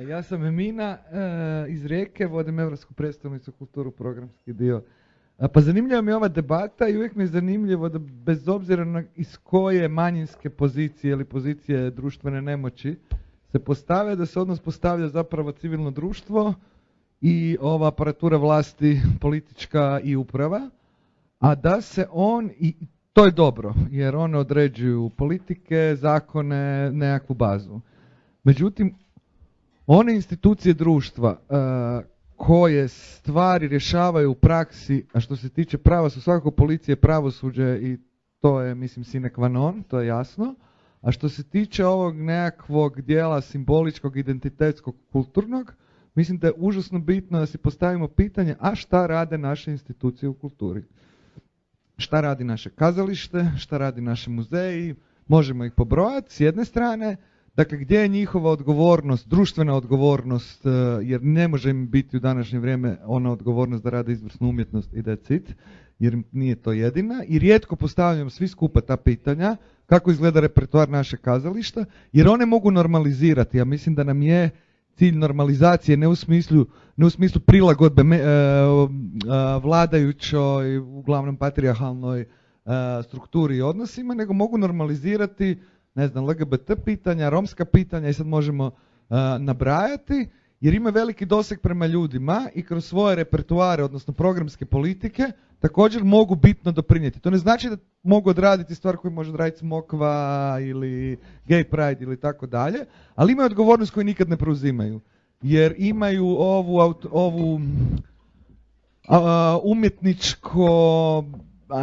Ja sam Emina iz Rijeke, vodim Europsku predstavnicu kulturu, programski dio. Pa zanimljiva mi je ova debata i uvijek mi je zanimljivo da bez obzira iz koje manjinske pozicije ili pozicije društvene nemoći se postave, da se odnos postavlja zapravo civilno društvo i ova aparatura vlasti, politička i uprava, a da se i to je dobro, jer one određuju politike, zakone, nekakvu bazu. Međutim, one institucije društva koje stvari rješavaju u praksi, a što se tiče prava su svakako policije, pravosuđe i to je, mislim, sine qua non, to je jasno. A što se tiče ovog nekakvog dijela simboličkog, identitetskog, kulturnog, mislim da je užasno bitno da si postavimo pitanje, a šta rade naše institucije u kulturi? Šta radi naše kazalište, šta radi naši muzeji, možemo ih pobrojati s jedne strane, dakle gdje je njihova odgovornost, društvena odgovornost, jer ne može im biti u današnje vrijeme ona odgovornost da rade izvrsnu umjetnost i that's it, jer nije to jedina i rijetko postavljamo svi skupa ta pitanja kako izgleda repertoar našeg kazališta, jer one mogu normalizirati, ja mislim da nam je cilj normalizacije ne u smislu prilagodbe vladajućoj, uglavnom patrijarhalnoj strukturi i odnosima, nego mogu normalizirati, ne znam, LGBT pitanja, romska pitanja i sad možemo nabrajati, jer ima veliki doseg prema ljudima i kroz svoje repertoare, odnosno programske politike, također mogu bitno doprinijeti. To ne znači da mogu odraditi stvar koju može odraditi Smokva ili Gay Pride ili tako dalje, ali imaju odgovornost koju nikad ne preuzimaju. Jer imaju ovu umjetničko,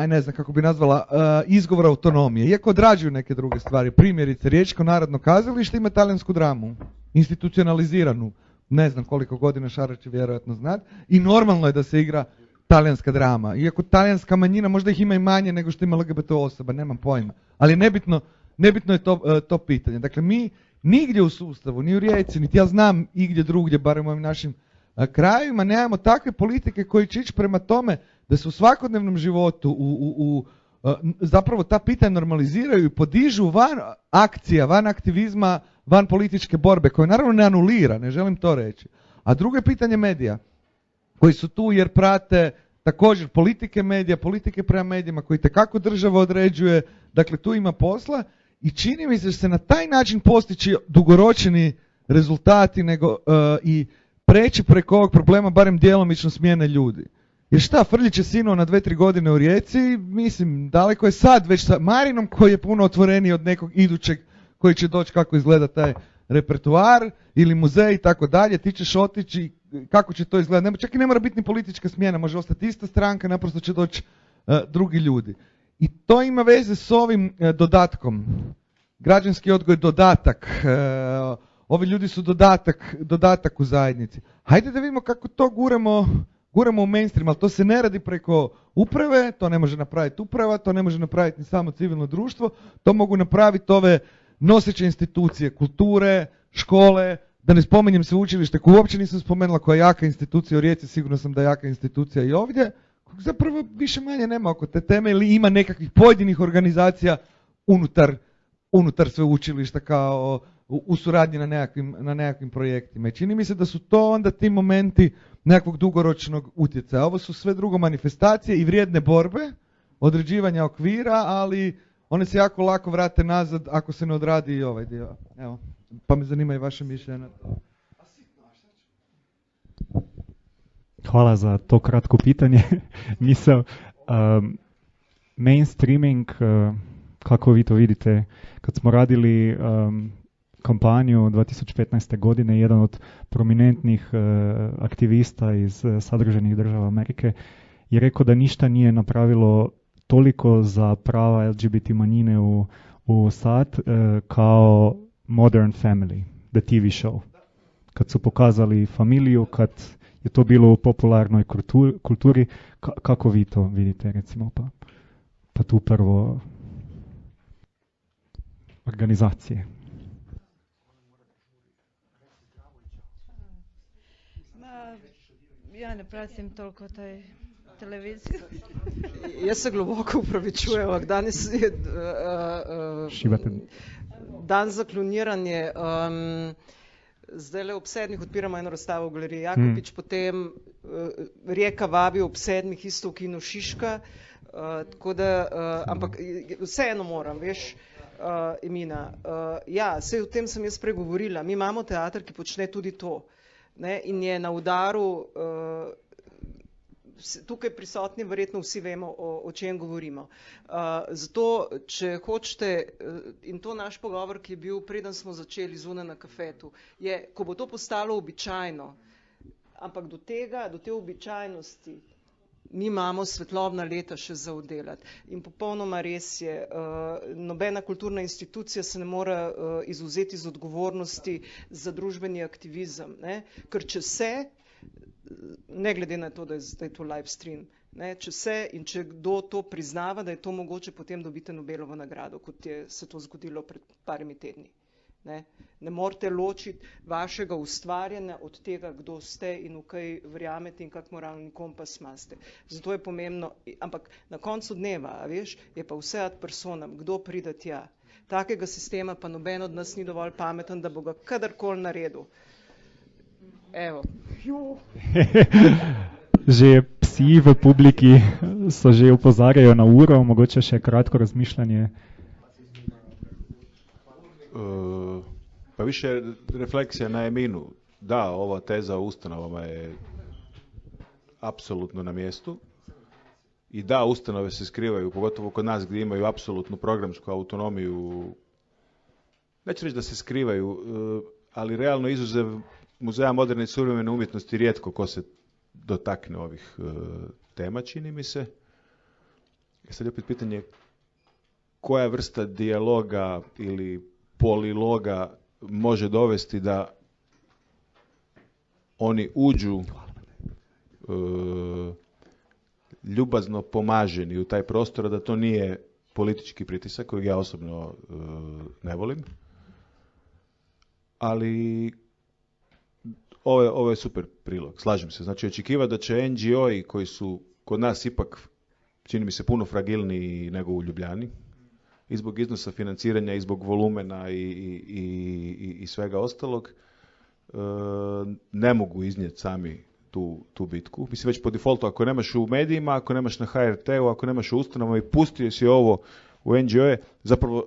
ne znam kako bi nazvala, izgovor autonomije. Iako odrađuju neke druge stvari. Primjerice, Riječko narodno kazalište ima talijansku dramu, institucionaliziranu. Ne znam koliko godina, Šara će vjerojatno znati. I normalno je da se igra talijanska drama. Iako talijanska manjina, možda ih ima i manje nego što ima LGBT osoba, nemam pojma. Ali nebitno je to pitanje. Dakle, mi nigdje u sustavu, ni u Rijeci, niti ja znam igdje drugdje, barem u ovim našim krajevima, nemamo takve politike koji će ići prema tome da se u svakodnevnom životu zapravo ta pitanja normaliziraju i podižu van akcija, van aktivizma, van političke borbe, koje naravno ne anulira, ne želim to reći. A drugo je pitanje medija, koji su tu jer prate također politike medija, politike prema medijima koji itekako država određuje, dakle tu ima posla i čini mi se da se na taj način postići dugoročni rezultati nego i preći preko ovog problema barem djelomično smjene ljudi. Jer šta, Frljić je sinuo na 2-3 godine u Rijeci, mislim, daleko je sad već sa Marinom koji je puno otvoreniji od nekog idućeg koji će doći kako izgleda taj repertoar ili muzej i tako dalje, ti ćeš otići, kako će to izgledati. Čak i ne mora biti ni politička smjena, može ostati ista stranka, naprosto će doći drugi ljudi. I to ima veze s ovim dodatkom. Građanski odgoj je dodatak, ovi ljudi su dodatak u zajednici. Hajde da vidimo kako to guramo u mainstream, ali to se ne radi preko uprave, to ne može napraviti uprava, to ne može napraviti ni samo civilno društvo, to mogu napraviti ove noseće institucije, kulture, škole, da ne spominjem sveučilište koje uopće nisam spomenula, koja je jaka institucija u Rijeci, sigurno sam da je jaka institucija i ovdje, zapravo više manje nema oko te teme ili ima nekakvih pojedinih organizacija unutar sveučilišta kao u suradnji na nekakvim projektima. I čini mi se da su to onda ti momenti nekakvog dugoročnog utjecaja. Ovo su sve drugo manifestacije i vrijedne borbe, određivanja okvira, ali one se jako lako vrate nazad ako se ne odradi i ovaj dio. Evo, pa me zanima i vaše mišljenje. Hvala za to kratko pitanje. Nisam mainstreaming, kako vi to vidite, kad smo radili kampanju 2015. godine, jedan od prominentnih aktivista iz sadržajnih država Amerike je rekao da ništa nije napravilo toliko za prava LGBT manjine u SAD kao Modern Family, the TV show. Kad su pokazali familiju, kad je to bilo u popularnoj kulturi, kako vi to vidite, recimo, pa tu prvo organizacije. Ja ne pratim toliko taj televiziju. Jaz se globoko upravičujem, ampak danes je dan za kloniranje. Zdajle ob 7 odpiramo eno razstavo v galeriji Jakopič, potem Rijeka vabi ob 7 isto v kino Šiška, tako da, ampak vseeno moram, veš, Emina. Ja, saj o tem sem jaz pregovorila. Mi imamo teater, ki počne tudi to. Ne, in je na udaru, tukaj prisotni verjetno vsi vemo, o čem govorimo. Zato, če hočete, in to naš pogovor, ki je bil, preden smo začeli zunaj na kafetu, je, ko bo to postalo običajno, ampak do te običajnosti, mi imamo svetlobna leta še za oddelati. In popolnoma res je, nobena kulturna institucija se ne more izvzeti iz odgovornosti za družbeni aktivizem. Ne? Ker če se, ne glede na to, da je to live stream, ne? Če se in če kdo to priznava, da je to mogoče, potem dobite Nobelovo nagrado, kot je se to zgodilo pred parimi tedni. Ne morete ločiti vašega ustvarjanja od tega, kdo ste in v kaj verjamete in kak moralni kompas imate. Zato je pomembno, ampak na koncu dneva, veš, je pa vse ad personam, kdo pride tja. Takega sistema pa noben od nas ni dovolj pameten, da bo ga kadarkoli naredil. Evo. Že psi v publiki so že opozarjajo na uro, mogoče še kratko razmišljanje. Pa više refleksija na Eminu. Da, ova teza o ustanovama je apsolutno na mjestu. I da, ustanove se skrivaju, pogotovo kod nas gdje imaju apsolutnu programsku autonomiju. Neću reći da se skrivaju, ali realno izuzev Muzeja moderne i suvremene umjetnosti rijetko ko se dotakne ovih tema, čini mi se. I sad je opet pitanje koja vrsta dijaloga ili poliloga može dovesti da oni uđu ljubazno pomaženi u taj prostor, da to nije politički pritisak kojeg ja osobno ne volim. Ali ovo je super prilog, slažem se. Znači očekivati da će NGO-i koji su kod nas ipak, čini mi se, puno fragilniji nego u Ljubljani, i zbog iznosa financiranja, i zbog volumena i svega ostalog, ne mogu iznijeti sami tu bitku. Mislim, već po defaultu, ako nemaš u medijima, ako nemaš na HRT-u, ako nemaš u ustanovama i pustio si ovo u NGO-e, zapravo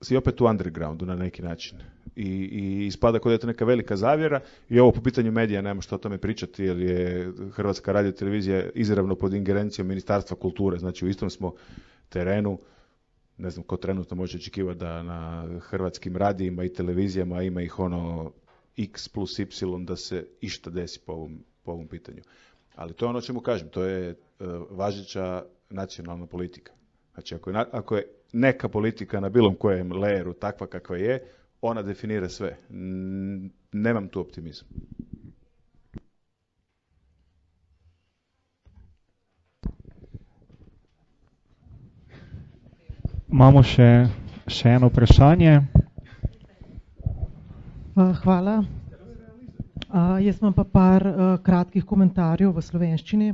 si opet u undergroundu na neki način. I ispada kod je to neka velika zavjera i ovo po pitanju medija nema što o tome pričati jer je Hrvatska radiotelevizija izravno pod ingerencijom Ministarstva kulture, znači u istom smo terenu, ne znam ko trenutno može očekivati da na hrvatskim radijima i televizijama ima ih ono X plus Y da se išta desi po ovom pitanju. Ali to je ono o čemu kažem, to je važeća nacionalna politika. Znači ako je neka politika na bilo kojem layeru takva kakva je, ona definira sve. Nemam tu optimizam. Imamo še eno vprašanje. Hvala. Jaz imam pa par kratkih komentarjev v slovenščini.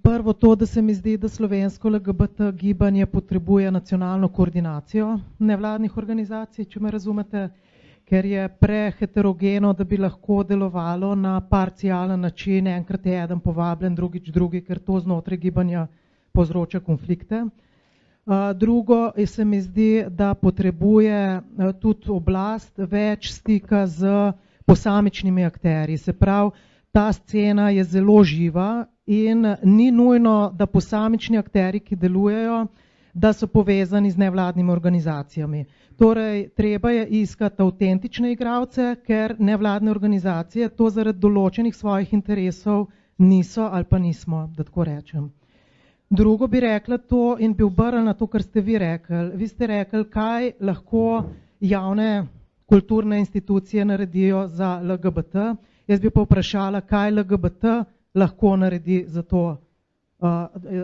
Prvo to, da se mi zdi, da slovensko LGBT gibanje potrebuje nacionalno koordinacijo nevladnih organizacij, če me razumete, ker je preheterogeno, da bi lahko delovalo na parcialen način, enkrat je eden povabljen, drugič drugi, ker to znotraj gibanja povzroča konflikte. Drugo se mi zdi, da potrebuje tudi oblast več stika z posamičnimi akterji. Se pravi, ta scena je zelo živa in ni nujno, da posamični akterji, ki delujejo, da so povezani z nevladnimi organizacijami. Torej, treba je iskati avtentične igralce, ker nevladne organizacije to zaradi določenih svojih interesov niso ali pa nismo, da tako rečem. Drugo bi rekla to in bi obrnila na to, kar ste vi rekli. Vi ste rekli, kaj lahko javne kulturne institucije naredijo za LGBT. Jaz bi pa vprašala, kaj LGBT lahko naredi za to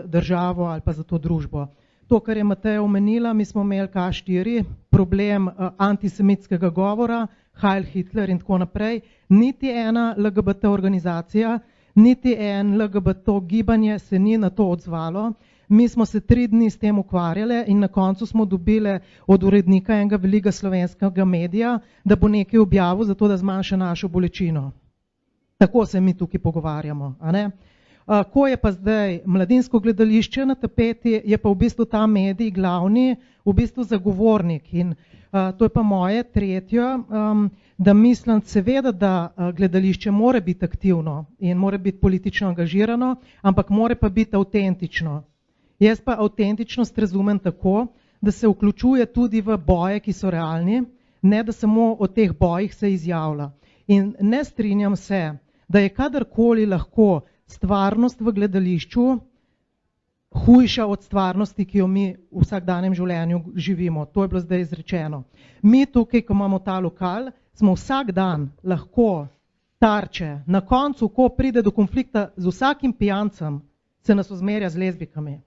državo ali pa za to družbo. To, kar je Mateja omenila, mi smo imeli K4, problem antisemitskega govora, Heil Hitler in tako naprej. Niti ena LGBT organizacija, niti en LGBT gibanje se ni na to odzvalo. Mi smo se 3 dni s tem ukvarjali in na koncu smo dobili od urednika enega velikega slovenskega medija, da bo nekaj objavil, zato da zmanjša našo bolečino. Tako se mi tukaj pogovarjamo. A ne? Ko je pa zdaj mladinsko gledališče na tapeti, je pa v bistvu ta medij glavni, v bistvu zagovornik. In to je pa moje tretje, da mislim seveda, da gledališče mora biti aktivno in mora biti politično angažirano, ampak mora pa biti avtentično. Jaz pa avtentičnost razumem tako, da se vključuje tudi v boje, ki so realni, ne da samo o teh bojih se izjavlja. In ne strinjam se, da je kadarkoli lahko stvarnost v gledališču hujša od stvarnosti, ki jo mi v vsakdanjem življenju živimo. To je bilo zdaj izrečeno. Mi tukaj, ko imamo ta lokal, smo vsak dan lahko tarče. Na koncu, ko pride do konflikta z vsakim pijancem, se nas ozmerja z lezbikami.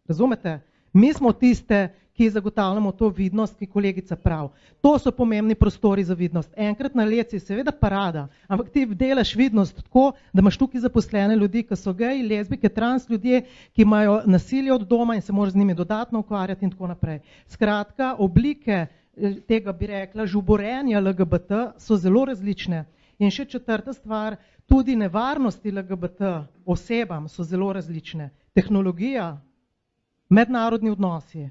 Razumete? Mi smo tiste, ki zagotavljamo to vidnost, ki kolegica prav. To so pomembni prostori za vidnost. Enkrat na let je seveda parada, ampak ti delaš vidnost tako, da imaš tukaj zaposlene ljudi, ki so geji, lezbike, trans ljudje, ki imajo nasilje od doma in se moraš z njimi dodatno ukvarjati in tako naprej. Skratka, oblike tega bi rekla žuborenja LGBT so zelo različne. In še četrta stvar, tudi nevarnosti LGBT osebam so zelo različne. Tehnologija, mednarodni odnosi,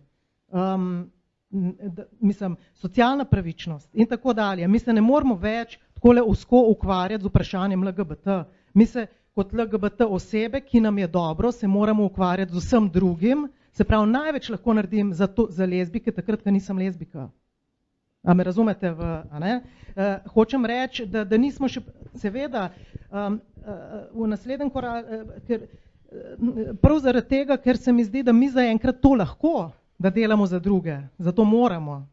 socialna pravičnost in tako dalje. Mi se ne moramo več takole usko ukvarjati z vprašanjem LGBT. Mi se kot LGBT osebe, ki nam je dobro, se moramo ukvarjati z vsem drugim. Se pravi, največ lahko naredim za lezbike, takrat, ko nisem lezbika. A me razumete? Hočem reči, da nismo še, seveda, v naslednjem koraku, prav zaradi tega, ker se mi zdi, da mi zaenkrat to lahko, da delamo za druge. Zato moramo.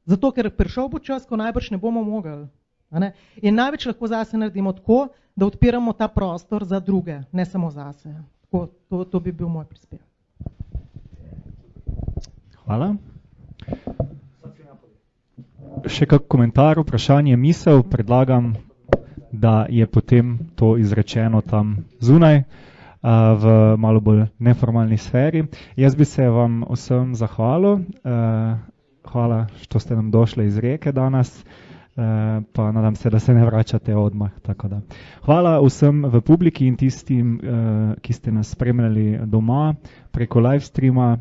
Zato, ker prišel bo čas, ko najbrž ne bomo mogli. In največ lahko zase naredimo tako, da odpiramo ta prostor za druge, ne samo zase. Tako, to bi bil moj prispevek. Hvala. Še kak komentar, vprašanje, misel, predlagam, da je potem to izrečeno tam zunaj, v malo bolj neformalni sferi. Jaz bi se vam vsem zahvalil. Hvala, što ste nam došli iz Rijeke danas. pa nadam se, da se ne vračate odmah. Tako da. Hvala vsem v publiki in tistim, ki ste nas spremljali doma preko live streama.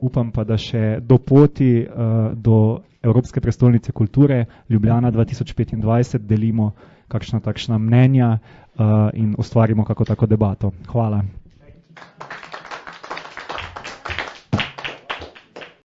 Upam pa, da še do poti do Evropske prestolnice kulture Ljubljana 2025 delimo kakšna takšna mnenja in ustvarimo kako tako debato. Hvala.